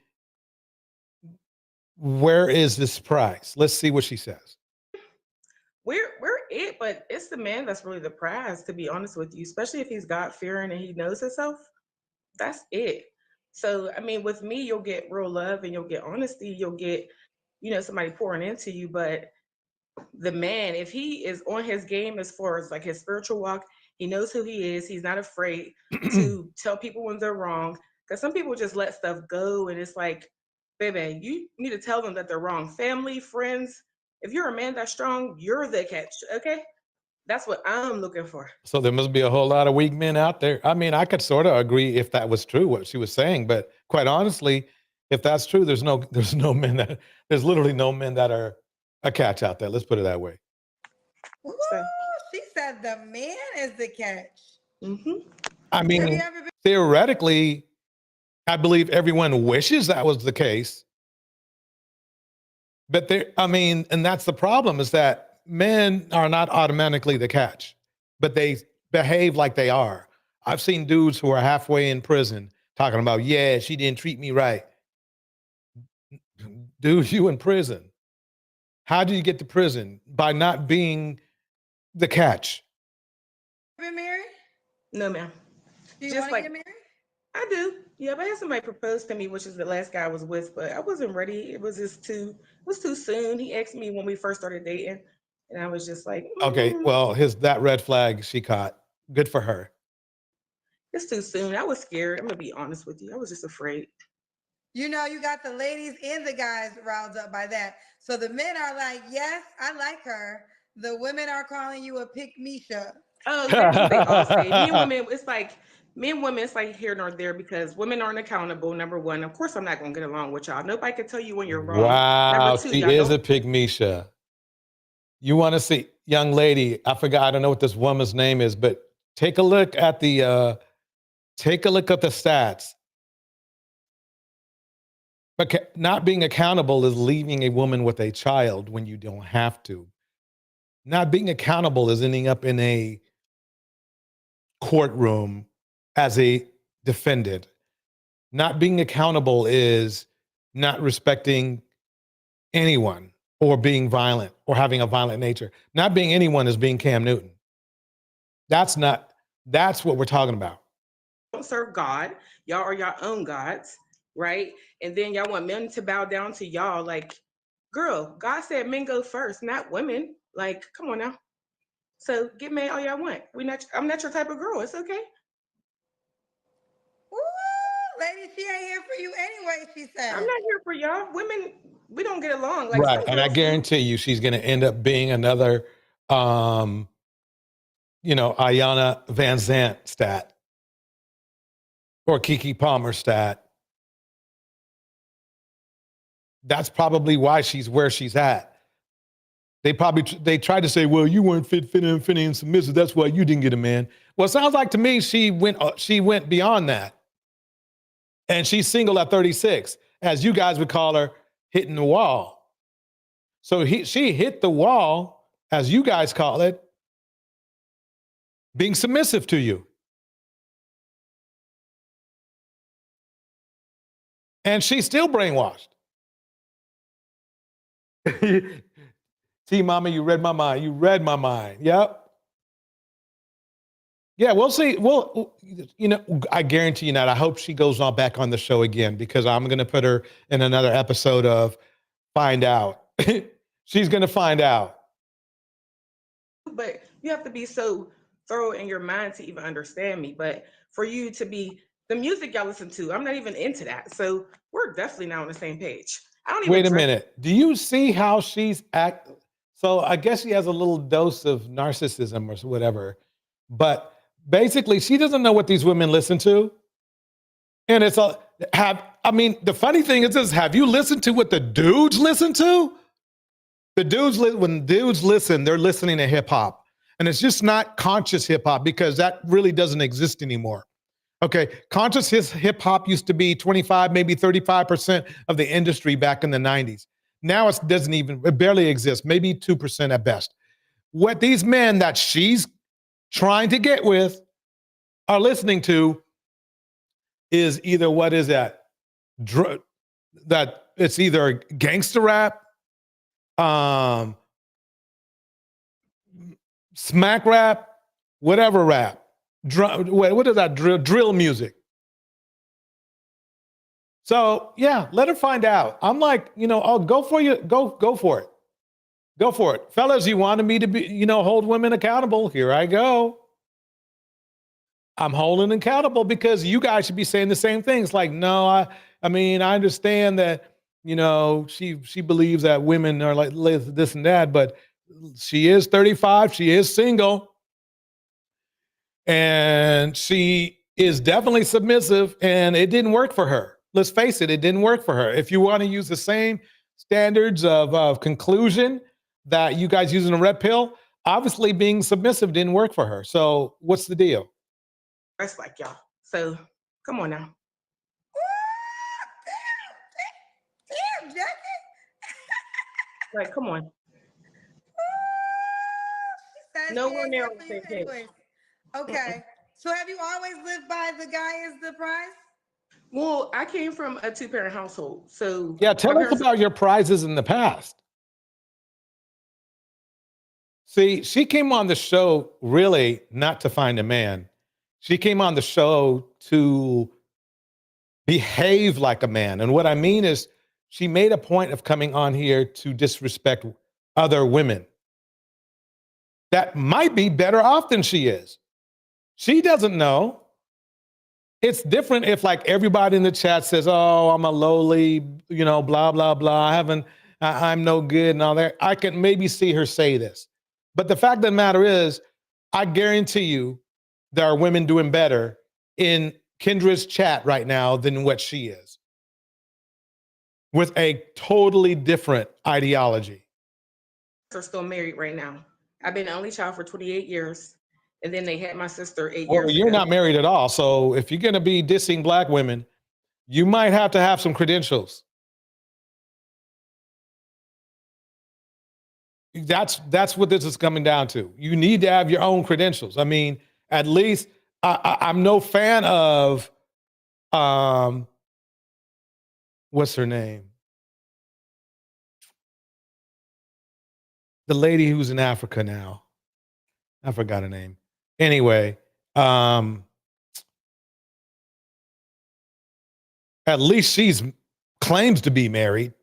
where is this prize? Let's see what she says. We're it, but it's the man that's really the prize, to be honest with you, especially if he's God-fearing and he knows himself. That's it. So, I mean, with me, you'll get real love and you'll get honesty. You'll get, somebody pouring into you. But the man, if he is on his game as far as like his spiritual walk, he knows who he is. He's not afraid to tell people when they're wrong. Because some people just let stuff go. And it's like, baby, you need to tell them that they're wrong. Family, friends. If you're a man that's strong, you're the catch. Okay? That's what I'm looking for. So there must be a whole lot of weak men out there. I mean, I could sort of agree if that was true, what she was saying, but quite honestly, if that's true, there's literally no men that are a catch out there. Let's put it that way. Ooh, she said the man is the catch. Mm-hmm. I mean, theoretically, I believe everyone wishes that was the case. But and that's the problem, is that men are not automatically the catch, but they behave like they are. I've seen dudes who are halfway in prison talking about, yeah, she didn't treat me right. Dude, you in prison. How do you get to prison? By not being the catch. Been married? No, ma'am. Do you want to get married? I do. Yeah, but I had somebody propose to me, which is the last guy I was with, but I wasn't ready. It was too soon. He asked me when we first started dating, and I was just like, Okay, well, that red flag she caught. Good for her. It's too soon. I was scared. I'm gonna be honest with you. I was just afraid. You know, you got the ladies and the guys riled up by that. So the men are like, yes, I like her. The women are calling you a pick-me-sha. Oh, that's what they all say. Me and women, it's like me and women, it's like here nor there because women aren't accountable. Number one, of course, I'm not gonna get along with y'all. Nobody can tell you when you're wrong. Wow, Number two, she y'all is don't. a pygmisha. You want to see, young lady? I forgot. I don't know what this woman's name is, but take a look at the stats. But not being accountable is leaving a woman with a child when you don't have to. Not being accountable is ending up in a courtroom as a defendant. Not being accountable is not respecting anyone or being violent or having a violent nature. Not being anyone is being Cam Newton. That's what we're talking about. Don't serve God. Y'all are your own gods, right? And then y'all want men to bow down to y'all. Like, girl, God said men go first, not women. Like, come on now. So get mad all y'all want. I'm not your type of girl. It's okay. Woo, lady, she ain't here for you anyway, she said. I'm not here for y'all. Women, we don't get along. Like, Right. some And I girls do. guarantee you she's going to end up being another, Ayanna Van Zant stat or Kiki Palmer stat. That's probably why she's where she's at. They tried to say, well, you weren't fit and submissive. That's why you didn't get a man. Well, it sounds like to me she went beyond that. And she's single at 36, as you guys would call her, hitting the wall. So she hit the wall, as you guys call it, being submissive to you. And she's still brainwashed. See, mama, you read my mind. You read my mind. Yep. Yeah, we'll see. Well, I guarantee you that. I hope she goes on back on the show again because I'm going to put her in another episode of Find Out. She's going to find out. But you have to be so thorough in your mind to even understand me. But for you to be the music y'all listen to, I'm not even into that. So we're definitely not on the same page. I don't even Wait a minute. Do you see how she's act? So I guess she has a little dose of narcissism or whatever. But basically, she doesn't know what these women listen to. And the funny thing is this, have you listened to what the dudes listen to? When dudes listen, they're listening to hip hop. And it's just not conscious hip hop because that really doesn't exist anymore. Okay, conscious hip hop used to be 25, maybe 35% of the industry back in the 90s. Now it barely exists, maybe 2% at best. What these men that she's trying to get with are listening to is either what is that? That it's either gangster rap, smack rap, whatever rap. What is that? Drill music. So yeah, let her find out. I'm like, go for it. Go for it. Go for it. Fellas, you wanted me to be, hold women accountable. Here I go. I'm holding accountable because you guys should be saying the same things. Like, no, I understand that, she believes that women are like this and that, but she is 35. She is single. And she is definitely submissive and it didn't work for her. Let's face it, it didn't work for her. If you want to use the same standards of conclusion that you guys use in a red pill, obviously being submissive didn't work for her. So what's the deal? Dress like y'all. So come on now. Damn, Jackie. Like, come on. Nowhere near on the same page. Okay. So have you always lived by the guy is the prize? Well, I came from a 2-parent household. So yeah, tell us about your prizes in the past. See, she came on the show really not to find a man. She came on the show to behave like a man. And what I mean is she made a point of coming on here to disrespect other women that might be better off than she is. She doesn't know. it's different if like everybody in the chat says, "Oh, I'm a lowly, blah blah blah. I'm no good," and all that. I can maybe see her say this, but the fact of the matter is, I guarantee you, there are women doing better in Kendra's chat right now than what she is, with a totally different ideology. Are still married right now. I've been the only child for 28 years, and then they had my sister 8 Well, years you're ago. not married at all, so if you're going to be dissing black women, you might have to have some credentials. That's what this is coming down to. You need to have your own credentials. I mean, at least I'm no fan of what's her name? The lady who's in Africa now. I forgot her name. Anyway, at least she's claims to be married.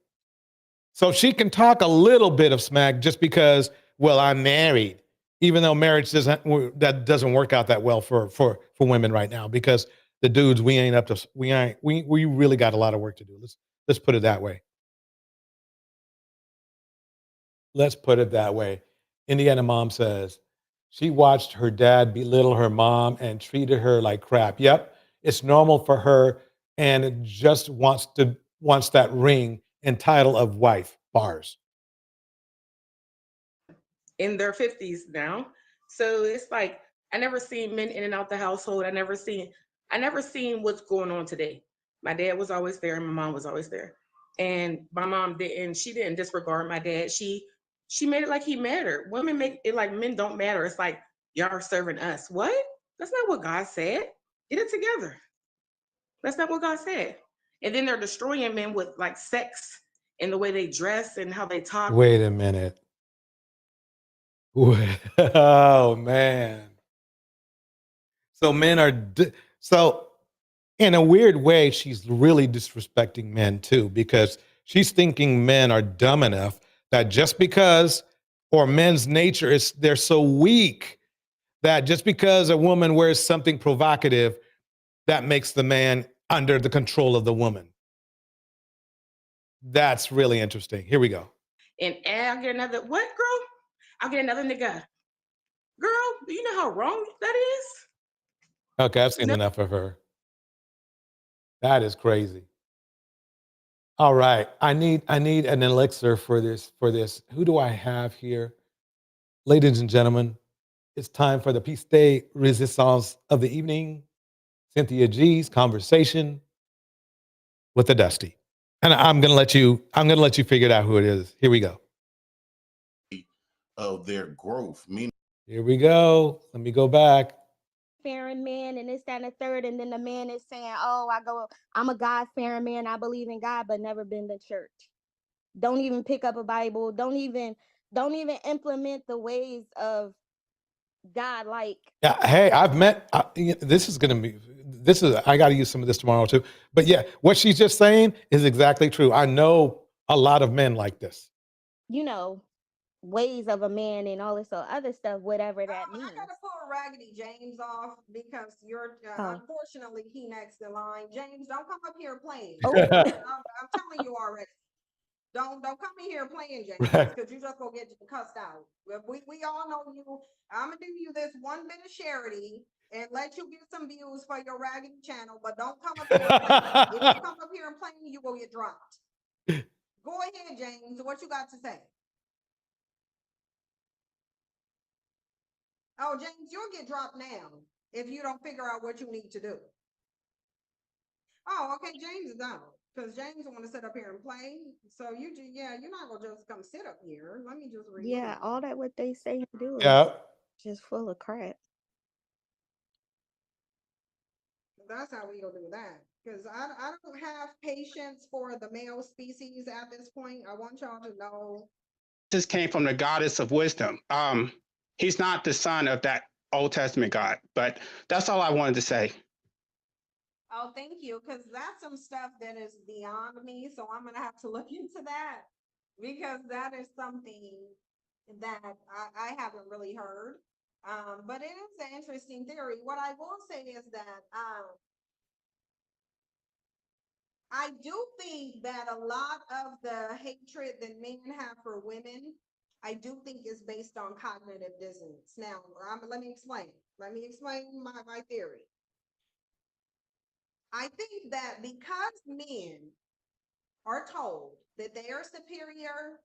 So she can talk a little bit of smack just because, well, I'm married, even though marriage doesn't work out that well for women right now, because the dudes, we really got a lot of work to do. Let's put it that way. Let's put it that way. Indiana mom says she watched her dad belittle her mom and treated her like crap. Yep, it's normal for her, and it just wants that ring and title of wife. Bars. In their 50s now. So it's like I never seen men in and out the household. I never seen what's going on today. My dad was always there and my mom was always there. And my mom she didn't disregard my dad. She made it like he mattered. Women make it like men don't matter. It's like y'all are serving us. What? That's not what God said. Get it together. That's not what God said. And then they're destroying men with like sex and the way they dress and how they talk. Wait a minute. Oh man. So men are so in a weird way, she's really disrespecting men too, because she's thinking men are dumb enough that just because, or men's nature is, they're so weak that just because a woman wears something provocative, that makes the man under the control of the woman. That's really interesting. Here we go. And I'll get another, what, girl? I'll get another nigga. Girl, do you know how wrong that is? Okay, I've seen enough of her. That is crazy. All right, I need an elixir for this. Who do I have here? Ladies and gentlemen, it's time for the piece de resistance of the evening. Cynthia G's conversation with the Dusty. And I'm gonna let you figure out who it is. Here we go. Of their growth, meaning. Here we go. Let me go back. Fearing man and this, that, and the third, and then the man is saying, "Oh, I'm a God-fearing man. I believe in God, but never been to church. Don't even pick up a Bible. Don't even implement the ways of God." Like, Yeah, hey, I've met. I got to use some of this tomorrow too. But yeah, what she's just saying is exactly true. I know a lot of men like this. Ways of a man and all this other stuff, whatever that means. I gotta pull Raggedy James off because you're unfortunately he next in line. James, don't come up here playing. Oh. I'm telling you already. Don't come in here playing, James, because you just gonna get cussed out. We all know you. I'm gonna do you this one bit of charity and let you get some views for your Raggedy channel, but don't come up here and play. If you come up here and play, you will get dropped. Go ahead, James. What you got to say? Oh, James, you'll get dropped now if you don't figure out what you need to do. Oh, okay, James is out because James want to sit up here and play. So you're not gonna just come sit up here. Let me just read. Yeah, all that what they say to do Yeah. is just full of crap. That's how we gonna do that. Because I don't have patience for the male species at this point. I want y'all to know. This came from the goddess of wisdom. He's not the son of that Old Testament God, but that's all I wanted to say. Oh, thank you, because that's some stuff that is beyond me. So I'm gonna have to look into that because that is something that I haven't really heard. But it is an interesting theory. What I will say is that I do think that a lot of the hatred that men have for women, I do think is based on cognitive dissonance. Now, let me explain. Let me explain my theory. I think that because men are told that they are superior,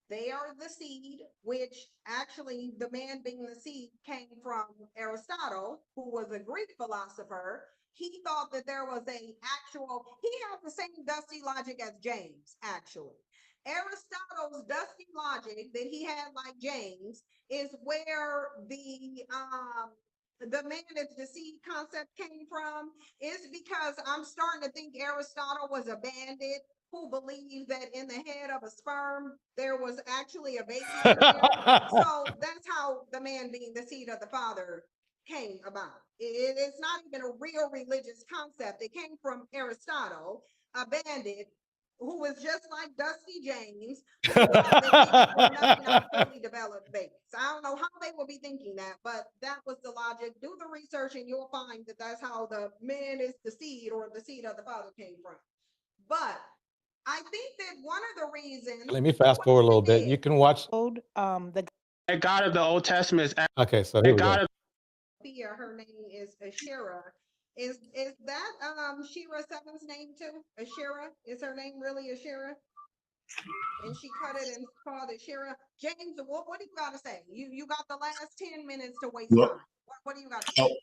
they are the seed, which actually the man being the seed came from Aristotle, who was a Greek philosopher. He thought that there was he had the same dusty logic as James, actually. Aristotle's dusty logic that he had like James is where the man is the seed concept came from, is because I'm starting to think Aristotle was a bandit who believed that in the head of a sperm there was actually a baby in there. So that's how the man being the seed of the father came about. It's not even a real religious concept. It came from Aristotle, a bandit who was just like Dusty James, who thought that babies were nothing not fully developed babies. I don't know how they would be thinking that, but that was the logic. Do the research and you'll find that that's how the man is the seed, or the seed of the father, came from. But I think that one of the reasons. Let me fast forward a little bit. You can watch. The God of the Old Testament is Okay, so here we go. Her name is Asherah. Is that Shira Seven's name too? Asherah? Is her name really Asherah? And she cut it and called it Shira. James, what do you got to say? You got the last 10 minutes to waste time. What do you got to say?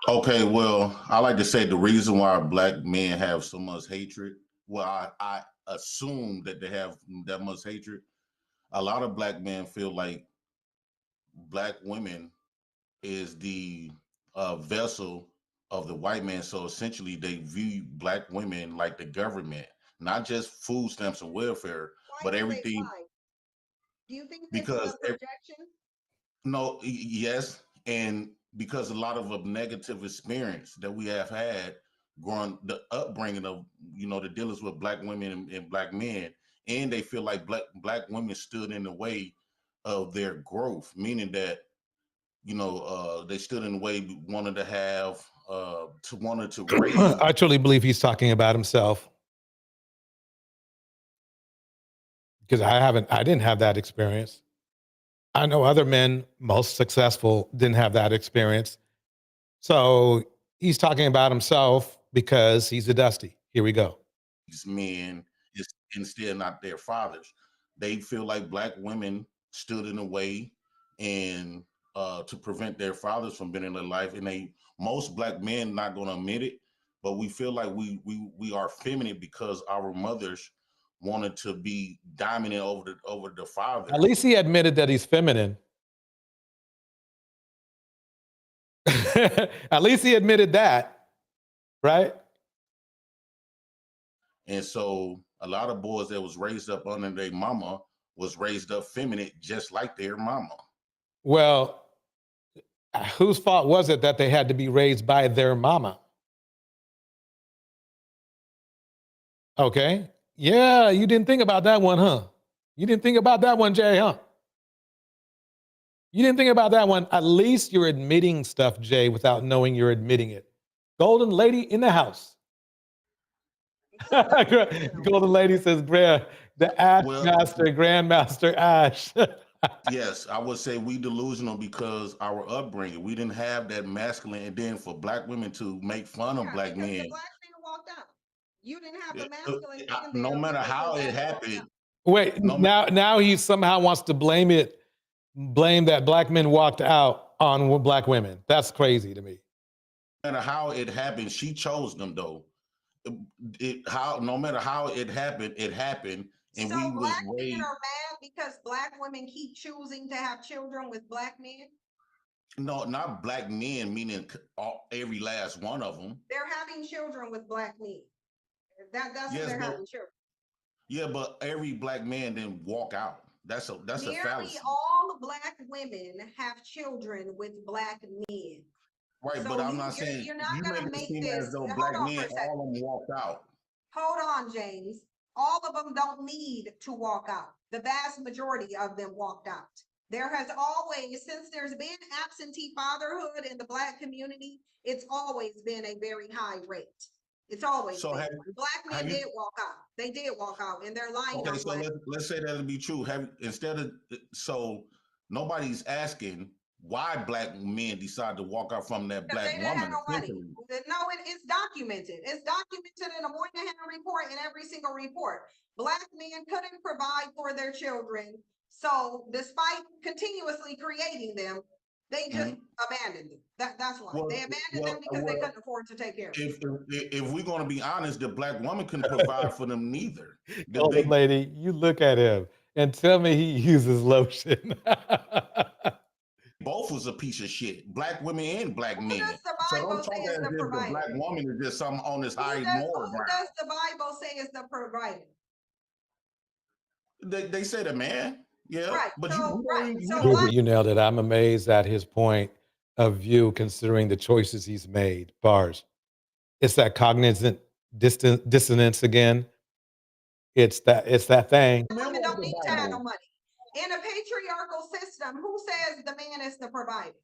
Okay, well, I like to say the reason why black men have so much hatred, well, I assume that they have that much hatred. A lot of black men feel like black women is the vessel of the white man. So essentially they view black women like the government, not just food stamps and welfare, but everything. Do you think this is a projection? No, yes. And because a lot of negative experience that we have had growing, the upbringing of, the dealings with black women and black men, and they feel like black women stood in the way of their growth, meaning that, they stood in the way, wanted to raise. I truly believe he's talking about himself, because I didn't have that experience. I know other men, most successful, didn't have that experience. So he's talking about himself because he's a Dusty. Here we go. These men and still not their fathers. They feel like black women stood in the way and to prevent their fathers from being in their life. And most black men not going to admit it, but we feel like we are feminine because our mothers wanted to be dominant over the father. At least he admitted that he's feminine. At least he admitted that, right? And so a lot of boys that was raised up under their mama was raised up feminine, just like their mama. Well, whose fault was it that they had to be raised by their mama? Okay. Yeah, you didn't think about that one, huh? You didn't think about that one, Jay, huh? You didn't think about that one. At least you're admitting stuff, Jay, without knowing you're admitting it. Golden lady in the house. Golden lady says, the Ash Master, Grandmaster Ash. Yes, I would say we delusional because our upbringing, we didn't have that masculine, and then for black women to make fun of black men. The black man walked out. You didn't have the masculine. No matter how it happened. Wait, now he somehow wants to blame that black men walked out on black women. That's crazy to me. No matter how it happened, she chose them though. No matter how it happened, and so we was black raised. Men are mad because black women keep choosing to have children with black men. No, not black men, meaning every last one of them. They're having children with black men. That's what they're having children. Yeah, but every black man didn't walk out. That's a fallacy. Nearly all black women have children with black men. Right, so but I'm not saying you're not going to make this. As though black men, all of them walked out. Hold on, James. All of them don't need to walk out. The vast majority of them walked out. There has always, since there's been absentee fatherhood in the black community, it's always been a very high rate. It's always So been. have, Black men have you? did walk out. They did walk out, and they're lying Okay, on so black. let's say that'll be true. Have instead of so nobody's asking why black men decide to walk out from that Because black they didn't have woman. no money. Essentially. No, it's documented. It's documented in a Moynihan report, in every single report. Black men couldn't provide for their children. So despite continuously creating them, they just abandoned them. That's why. They abandoned them because they couldn't afford to take care of them. If we're going to be honest, the black woman couldn't provide for them neither. Golden lady, you look at him and tell me he uses lotion. Both was a piece of shit. Black women and black men. Does the So Bible don't talk say as is if the the provider? black woman is just something on this high Who moral ground. does the Bible say is the provider? They say the man. Yeah. Right. But So, You nailed it. I'm amazed at his point of view, considering the choices he's made. Bars. It's that cognizant dissonance again. It's that thing. women don't need to have no money. In a patriarchal system, who says the man is the provider?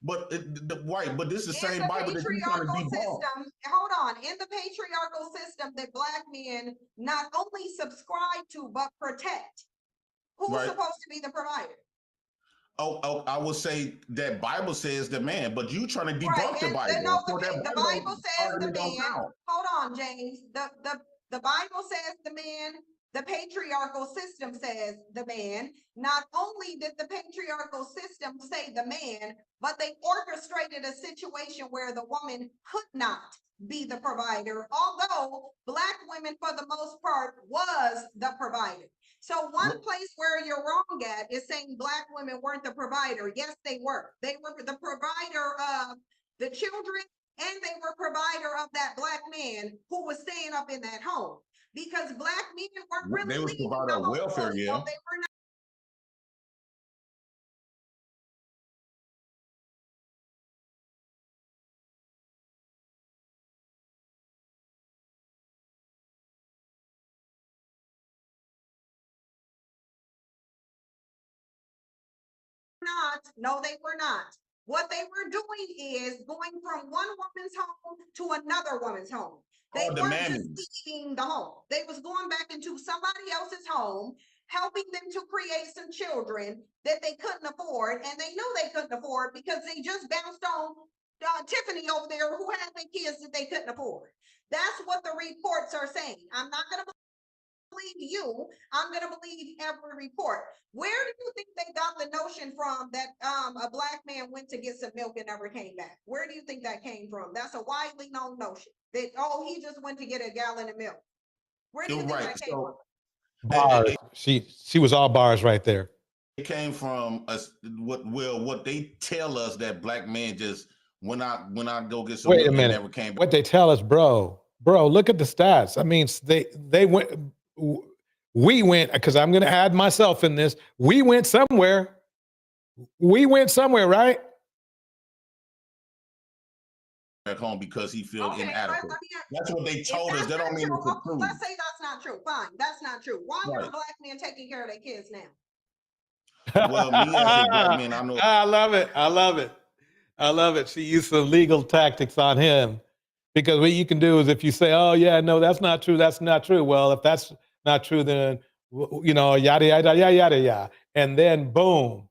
But but this is the same Bible that you're trying to patriarchal debunk. system, hold on. In the patriarchal system that black men not only subscribe to but protect, who's Right. supposed to be the provider? Oh, I will say that Bible says the man, but you trying to debunk Right. the And Bible. no, So that the Bible says the argument don't man. count. Hold on, James. The Bible says the man. The patriarchal system says the man. Not only did the patriarchal system say the man, but they orchestrated a situation where the woman could not be the provider, although black women, for the most part, was the provider. So one place where you're wrong at is saying black women weren't the provider. Yes, they were. They were the provider of the children, and they were provider of that black man who was staying up in that home. Because black men weren't really They was leaving provider the of home. welfare, So yeah. they were not. No, they were not. What they were doing is going from one woman's home to another woman's home. They weren't just leaving the home. They was going back into somebody else's home, helping them to create some children that they couldn't afford, and they knew they couldn't afford because they just bounced on Tiffany over there who had the kids that they couldn't afford. That's what the reports are saying. I'm not going to believe you. I'm going to believe every report. Where do you think they got the notion from that a black man went to get some milk and never came back? Where do you think that came from? That's a widely known notion that, oh, he just went to get a gallon of milk. Where do you think that came from? Bars. She was all bars right there. It came from us. What they tell us that black men just went out go get some Wait a milk and minute. never came back. What they tell us, bro, look at the stats. I mean, they went, we went, because I'm going to add myself in this. We went somewhere. Right? Back home because he feels inadequate. That's what they told us. That don't mean it's the truth. Let's say that's not true. Fine, that's not true. Why are black men taking care of their kids now? Well, me as a black man, I know. I love it. She used some legal tactics on him, because what you can do is if you say, "Oh yeah, no, that's not true. That's not true." Well, if that's not true, then yada yada yada yada yada, and then boom,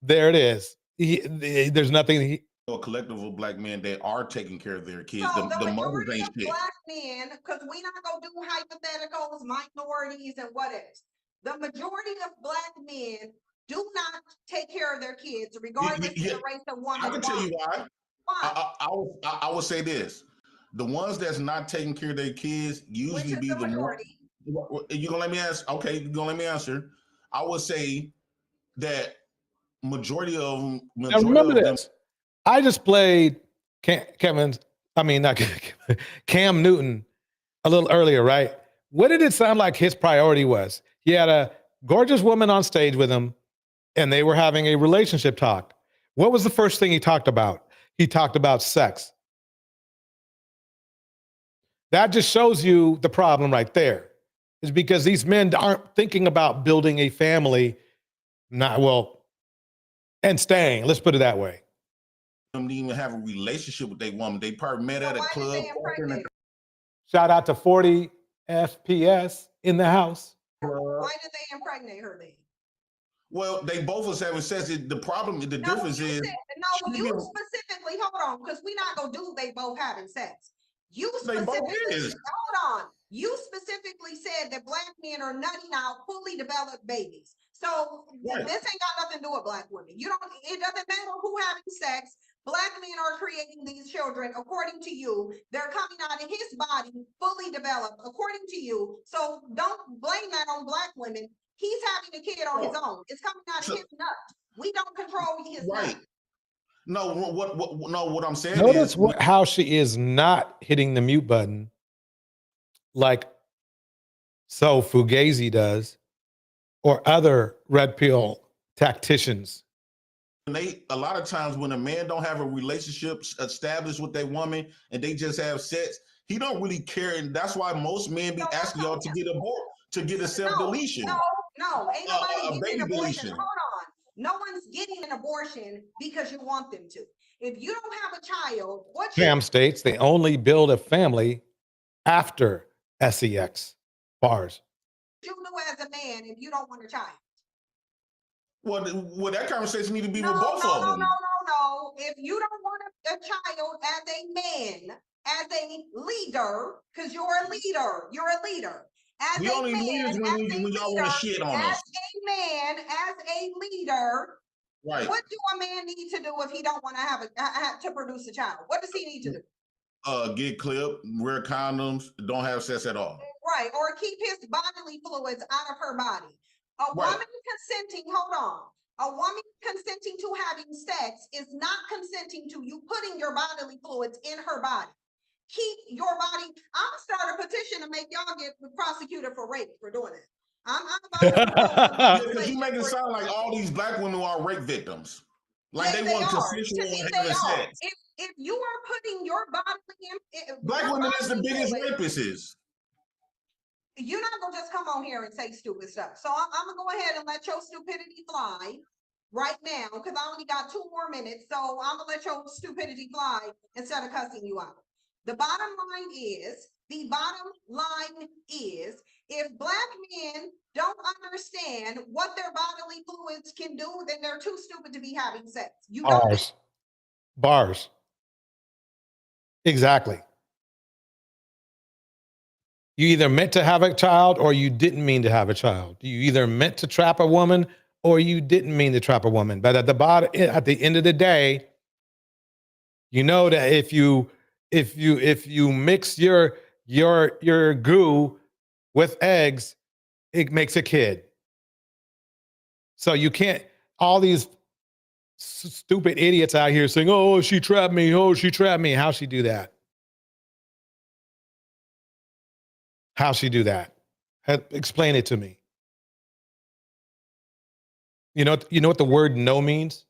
there it is. There's nothing. A collective of black men that are taking care of their kids. So the mothers ain't shit. Black men, because we not gonna do hypotheticals, minorities, and what else. The majority of black men do not take care of their kids, regardless of the race of woman. I can tell you why. Why? I will say this: the ones that's not taking care of their kids usually be the majority. You gonna let me ask? Okay, you gonna let me answer? I would say that majority of them. Now remember this. I just played Cam Newton a little earlier, right? What did it sound like his priority was? He had a gorgeous woman on stage with him, and they were having a relationship talk. What was the first thing he talked about? He talked about sex. That just shows you the problem right there. Is because these men aren't thinking about building a family, and staying. Let's put it that way. Didn't even have a relationship with their woman. They probably met at a club. Shout out to 40 FPS in the house. Why did they impregnate her then? Well, they both was having sex. The problem, the difference is. You specifically, hold on, because we're not gonna do they both having sex. You They both specifically, is. hold on. You specifically said that black men are nutting out fully developed babies. So Right. this ain't got nothing to do with black women. You don't. It doesn't matter who having sex. Black men are creating these children according to you. They're coming out of his body fully developed according to you. So don't blame that on black women. He's having a kid on his own. It's coming out of his nut. We don't control his Right. nut. No, what I'm saying Notice is how she is not hitting the mute button like so Fugazi does or other red pill tacticians. a lot of times when a man don't have a relationship established with that woman and they just have sex, he don't really care, and that's why most men be asking y'all to get a self-deletion. No, ain't nobody a getting an baby abortion. deletion. Hold on. No one's getting an abortion because you want them to. If you don't have a child, what you Cam states they only build a family after sex. Bars. do as a man if you don't want a child? Well, that conversation need to be No, with both of them. No. If you don't want a child as a man, as a leader, because you're a leader. As We a only man, leaders when y'all want to shit on as us. a man, as a leader, Right. what do a man need to do if he don't want to have to produce a child? What does he need to do? Get clipped, wear condoms, don't have sex at all. Right, or keep his bodily fluids out of her body. A woman consenting, hold on. A woman consenting to having sex is not consenting to you putting your bodily fluids in her body. Keep your body. I'm gonna start a petition to make y'all get prosecuted for rape for doing it. I'm about to Because you make it sound like all these black women are rape victims. Like yes, they want are. consensual To me, and they having are. sex. If you are putting your bodily Black women is the biggest rapists. You're not gonna just come on here and say stupid stuff. So I'm gonna go ahead and let your stupidity fly right now because I only got 2 more minutes. So I'm gonna let your stupidity fly instead of cussing you out. The bottom line is, if black men don't understand what their bodily fluids can do, then they're too stupid to be having sex. You don't. Bars. Exactly. You either meant to have a child or you didn't mean to have a child. You either meant to trap a woman or you didn't mean to trap a woman. But at the end of the day, you know that if you mix your goo with eggs, it makes a kid. So you can't, all these stupid idiots out here saying, oh, she trapped me. Oh, she trapped me. How'd she do that? How'd she do that? Explain it to me. You know what the word no means?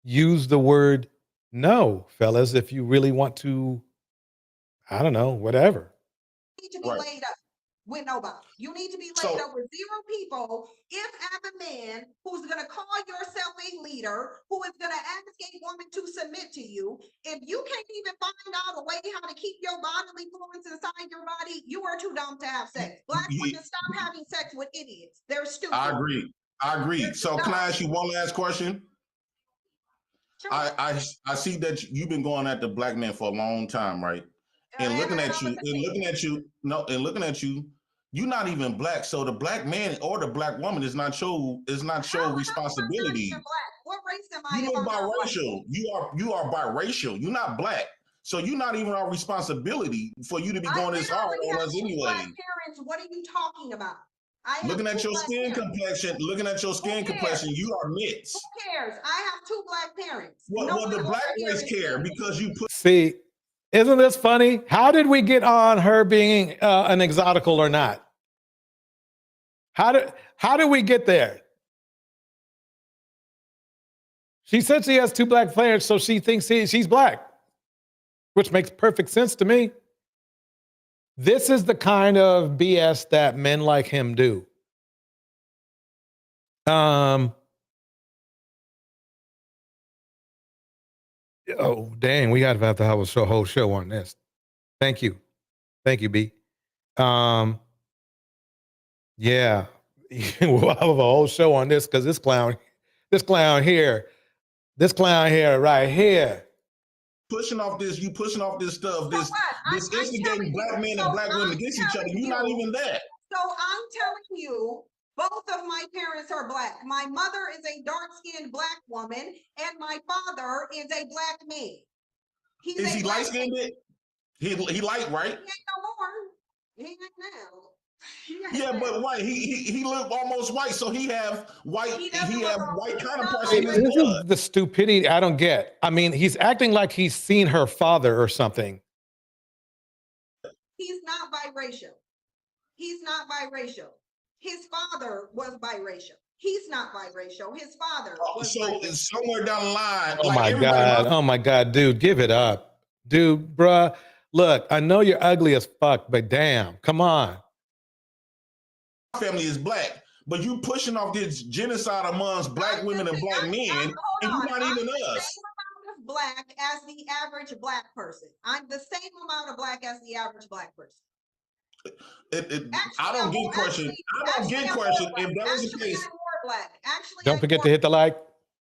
Use the word no, fellas, if you really want to, I don't know, whatever. Need to be laid up with nobody. You need to be laid up with 0 people. If as a man who's gonna call yourself a leader, who is gonna ask a woman to submit to you, if you can't even find out a way how to keep your bodily fluids inside your body, you are too dumb to have sex. Black women, stop having sex with idiots. They're stupid. I agree. So can I ask you one last question? Sure. I see that you've been going at the black man for a long time, right? And looking at you, you're not even black. So the black man or the black woman is not show responsibility. What race am I? You are biracial. You are biracial. You're not black. So you're not even our responsibility for you to be going this hard on us anyway. Parents, what are you talking about? Looking at your skin complexion, you are mixed. Who cares? I have 2 black parents. Well, the black race care because you put. See, isn't this funny? How did we get on her being an exotical or not? How did we get there? She said she has 2 black parents, so she thinks she's black, which makes perfect sense to me. This is the kind of BS that men like him do. Oh, dang, we got to have to have a whole show on this. Thank you. Thank you, B. Yeah. We'll have a whole show on this because this clown here right here. Pushing off this, you pushing off this stuff, So this what? this instigating black men So and black women I'm against each other. telling You're not you- even that. So I'm telling you, both of my parents are black. My mother is a dark-skinned black woman, and my father is a black man. Is he light skinned? He light, right? He ain't no more. He ain't now. Yeah, but white. He look almost white, so he have white. He have white counterparts Hey, in his this blood. is the stupidity I don't get. I mean, he's acting like he's seen her father or something. He's not biracial. He's not biracial. His father was biracial. He's not biracial. His father was So biracial. somewhere down the line, Oh like my everybody God. Oh my God, dude, give it up. Dude, bruh. Look, I know you're ugly as fuck, but damn, come on. my family is black, but you pushing off this genocide amongst black women and black men, and you're not even us. Of black as the average black person. I'm the same amount of black as the average black person. I don't get questioned. I don't get questioned. If that was the case, I'm more black. Actually, Don't forget to hit the like.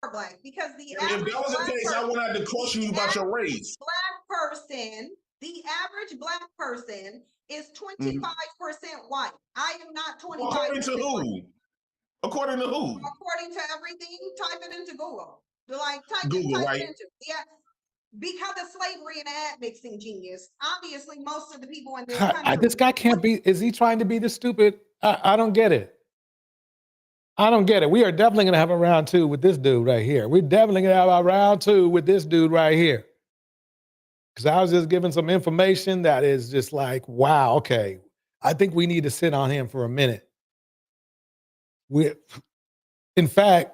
more black because the if that was the case, I wouldn't have to question you about your race. Black person, the average black person is 25% white. I am not 25%. According to who? According to who? According to everything, type it into Google. Like type Google, it right? into. Yeah. Because of slavery and ad mixing genius, obviously most of the people in this country. This guy can't be, is he trying to be this stupid? I don't get it. I don't get it. We are definitely going to have a round two with this dude right here. We're definitely going to have a round two with this dude right here. Because I was just giving some information that is just like, wow, okay. I think we need to sit on him for a minute. In fact,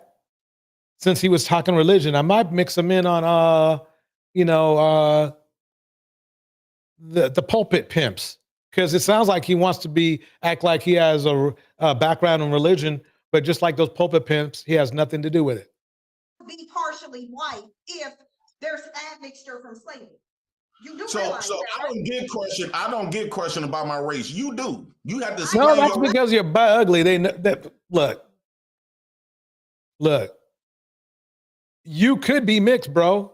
since he was talking religion, I might mix him in on, the pulpit pimps. Because it sounds like he wants to act like he has a background in religion, but just like those pulpit pimps, he has nothing to do with it. Be partially white if there's admixture from slavery. You do So realize that, I don't get questioned. I don't get questioned about my race. You do. You have to. No, that's because you're ugly. Look. You could be mixed, bro,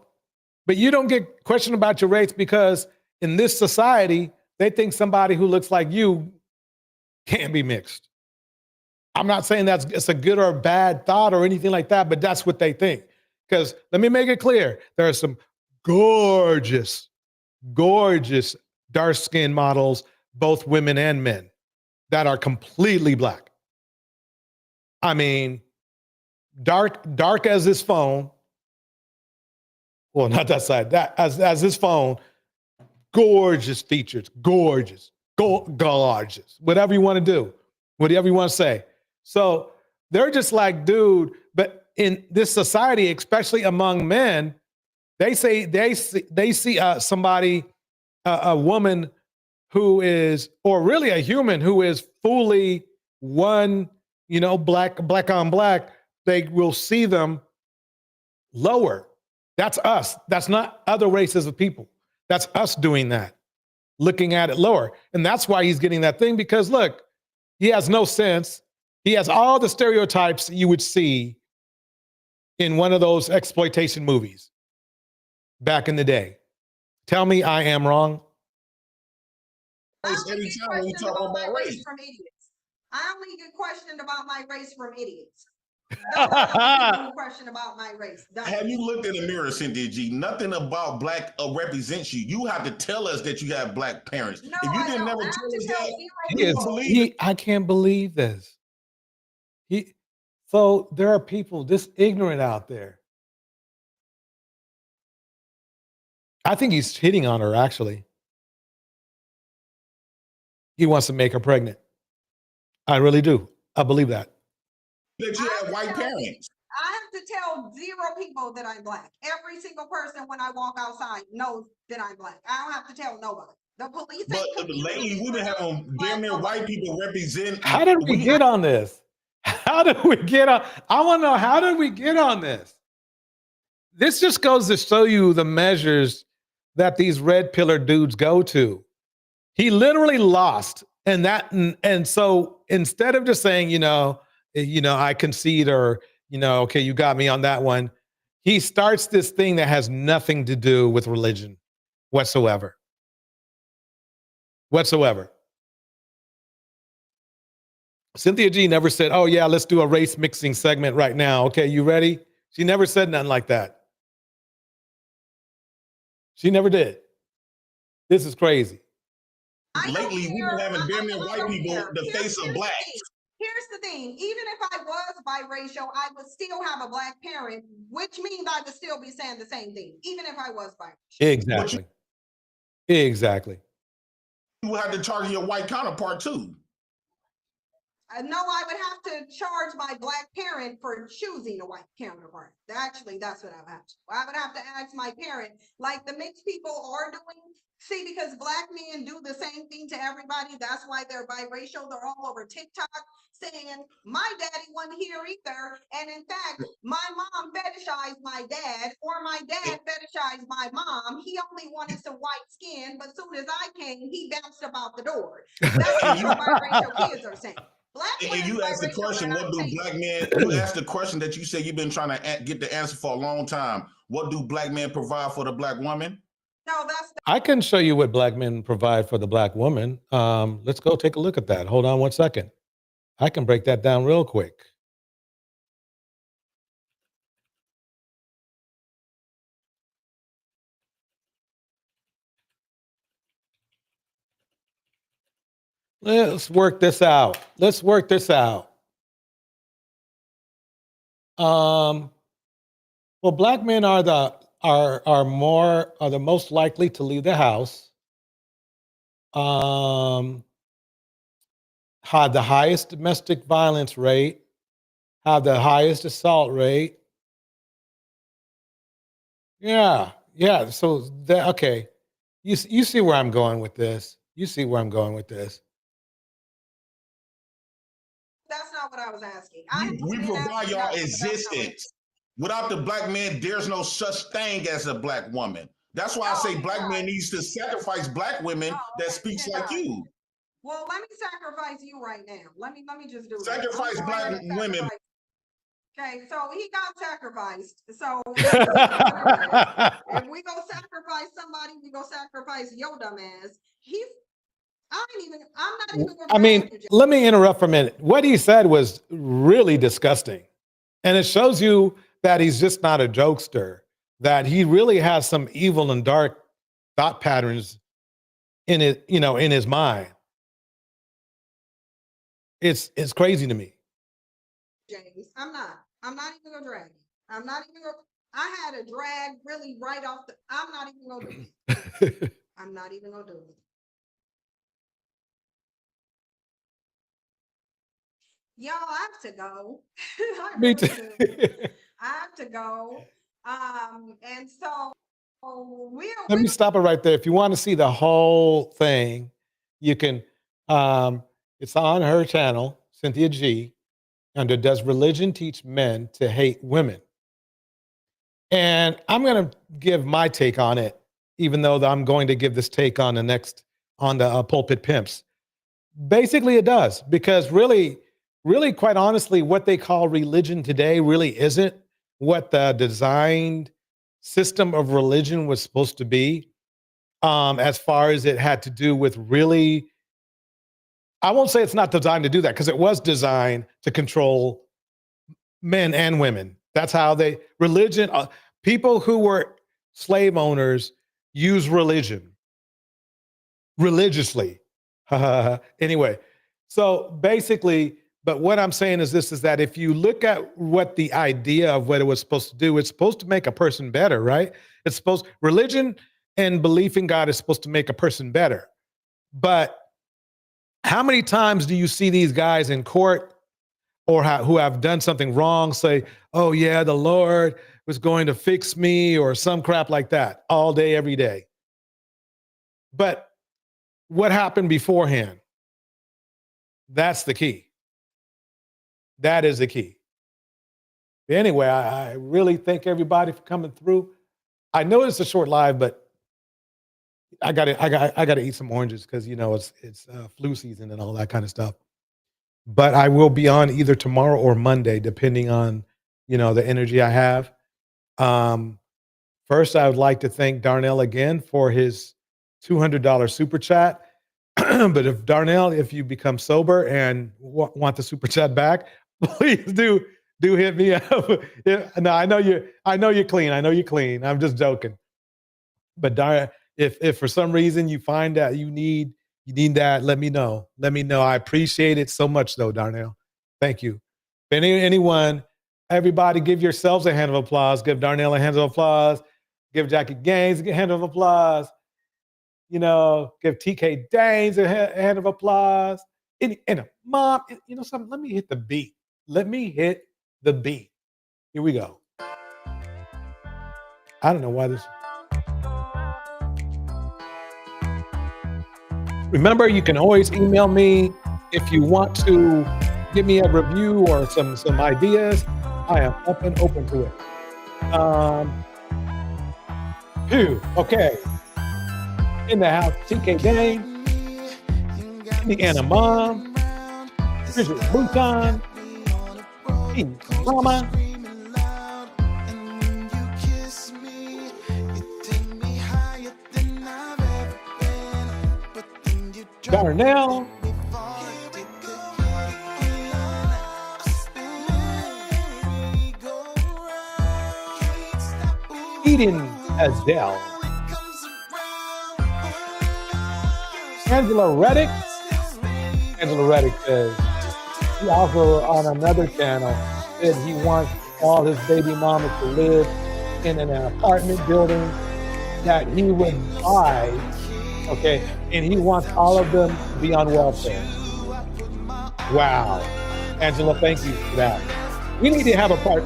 but you don't get questioned about your race because in this society, they think somebody who looks like you can't be mixed. I'm not saying it's a good or a bad thought or anything like that, but that's what they think. Because let me make it clear, there are some gorgeous dark-skinned models, both women and men, that are completely black. I mean, dark as this phone. Well, not that side. That as this phone, gorgeous features, gorgeous, whatever you want to do, whatever you want to say. So they're just like, dude. But in this society, especially among men, they see somebody, a woman who is, or really a human who is fully one, black on black. They will see them lower. That's us. That's not other races of people. That's us doing that, looking at it lower. And that's why he's getting that thing, because look, he has no sense. He has all the stereotypes you would see in one of those exploitation movies back in the day. Tell me I am wrong. Every time we talk about race. From idiots. I only get questioned about my race from idiots. No question about my race. Have you looked in the mirror, Cynthia G? Nothing about black represents you. You have to tell us that you have black parents. No, if you didn't never tell us that, I can't believe this. So there are people this ignorant out there. I think he's hitting on her, actually. He wants to make her pregnant. I really do. I believe that. That you have white parents. I have to tell 0 people that I'm black. Every single person when I walk outside knows that I'm black. I don't have to tell nobody. The police. But lately, we've been having damn near white people represent. How did we get on this? How did we get on? I want to know, how did we get on this? This just goes to show you the measures that these red pillar dudes go to. He literally lost. And so instead of just saying, I concede, or, okay, you got me on that one, he starts this thing that has nothing to do with religion whatsoever. Cynthia G never said, oh yeah, let's do a race mixing segment right now. Okay, you ready? She never said nothing like that. She never did. This is crazy. Lately, we've been having damn near white people the face of black. Here's the thing. Even if I was biracial, I would still have a black parent, which means I would still be saying the same thing, even if I was biracial. Exactly. You would have to target your white counterpart too. No, I would have to charge my black parent for choosing a white counterpart. Actually, that's what I would have to. I would have to ask my parent, like the mixed people are doing. See, because black men do the same thing to everybody. That's why they're biracial. They're all over TikTok saying, my daddy wasn't here either. And in fact, my mom fetishized my dad, or my dad fetishized my mom. He only wanted some white skin, but soon as I came, he bounced up out the door. That's what your biracial kids are saying. And you asked the question, what do black men, you asked the question that you say you've been trying to get the answer for a long time. What do black men provide for the black woman? No, that's I can show you what black men provide for the black woman. Let's go take a look at that. Hold on 1 second. I can break that down real quick. Let's work this out. Well, black men are the most likely to leave the house. Have the highest domestic violence rate, have the highest assault rate. Yeah. So okay. You see where I'm going with this. That's not what I was asking. We provide y'all existence. Without the black man, there's no such thing as a black woman. That's why I say black men needs to sacrifice black women that speaks like you. Well, let me sacrifice you right now. Let me just do sacrifice this. black women. Okay, so he got sacrificed. So if we go sacrifice somebody, we go sacrifice your dumb ass. I'm not even gonna. I mean, let me interrupt for a minute. What he said was really disgusting. And it shows you that he's just not a jokester, that he really has some evil and dark thought patterns in it, in his mind. It's crazy to me. James, I'm not even gonna drag you. I had a drag really right off I'm not even gonna do it. I'm not even gonna do it. Y'all, I have to go. Me too. I have to go. And so let me stop it right there. If you want to see the whole thing, you can, it's on her channel, Cynthia G, under Does Religion Teach Men to Hate Women? And I'm going to give my take on it, even though I'm going to give this take on the Pulpit Pimps. Basically, it does, because really, quite honestly, what they call religion today really isn't what the designed system of religion was supposed to be, as far as it had to do with really, I won't say it's not designed to do that, because it was designed to control men and women. That's how religion, people who were slave owners use religion religiously. Anyway, so basically, but what I'm saying is this, is that if you look at what the idea of what it was supposed to do, it's supposed to make a person better, right? Religion and belief in God is supposed to make a person better. But how many times do you see these guys in court or who have done something wrong say, oh yeah, the Lord was going to fix me, or some crap like that, all day, every day? But what happened beforehand? That's the key. That is the key. Anyway, I really thank everybody for coming through. I know it's a short live, but I gotta eat some oranges because it's flu season and all that kind of stuff. But I will be on either tomorrow or Monday, depending on the energy I have. First, I would like to thank Darnell again for his $200 super chat. But if you become sober and want the super chat back, please do hit me up. No, I know you're clean. I know you're clean. I'm just joking. But if for some reason you find that you need that, let me know. Let me know. I appreciate it so much, though, Darnell. Thank you. Anyone, everybody, give yourselves a hand of applause. Give Darnell a hand of applause. Give Jackie Gaines a hand of applause. Give TK Danes a hand of applause. And Mom, something, let me hit the beat. Let me hit the beat. Here we go. I don't know why this. Remember, you can always email me if you want to give me a review or some ideas. I am up and open to it. Okay. In the house, TK Dane, Indiana Mom, Bridget Bhutan, Mama, Darnell, Eden Adele, Angela Reddick. Angela Reddick says he also on another channel said he wants all his baby mamas to live in an apartment building that he would buy. Okay, and he wants all of them to be on welfare. Wow. Angela, thank you for that. We need to have a part,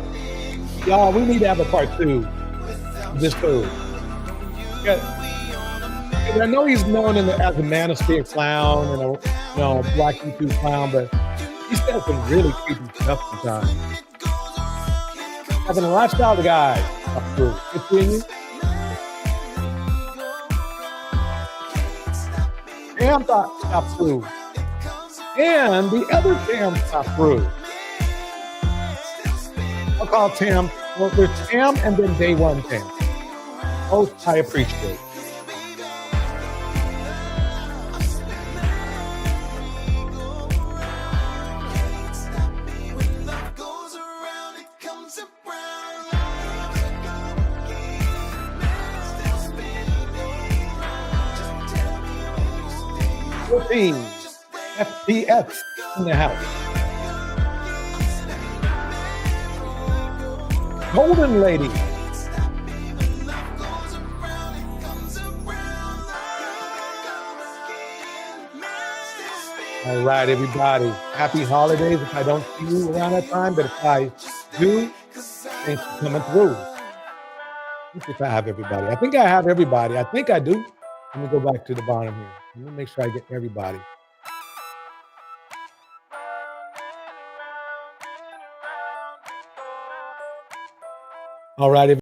y'all, we need to have a part 2 of this food. I know he's known as a Manosphere clown and a Black YouTube clown, but he says some really creepy stuff sometimes. Having a lifestyle, the guy. Good seeing you. Tam stopped through. And the other Tam stopped through. I'll call Tam. Well, there's Tam and then day one Tam. Both I appreciate. FPS in the house. Golden Lady. All right, everybody. Happy holidays if I don't see you around that time, but if I do, thanks for coming through. If I have everybody. I think I have everybody. I think I do. Let me go back to the bottom here. Let me make sure I get everybody. All right.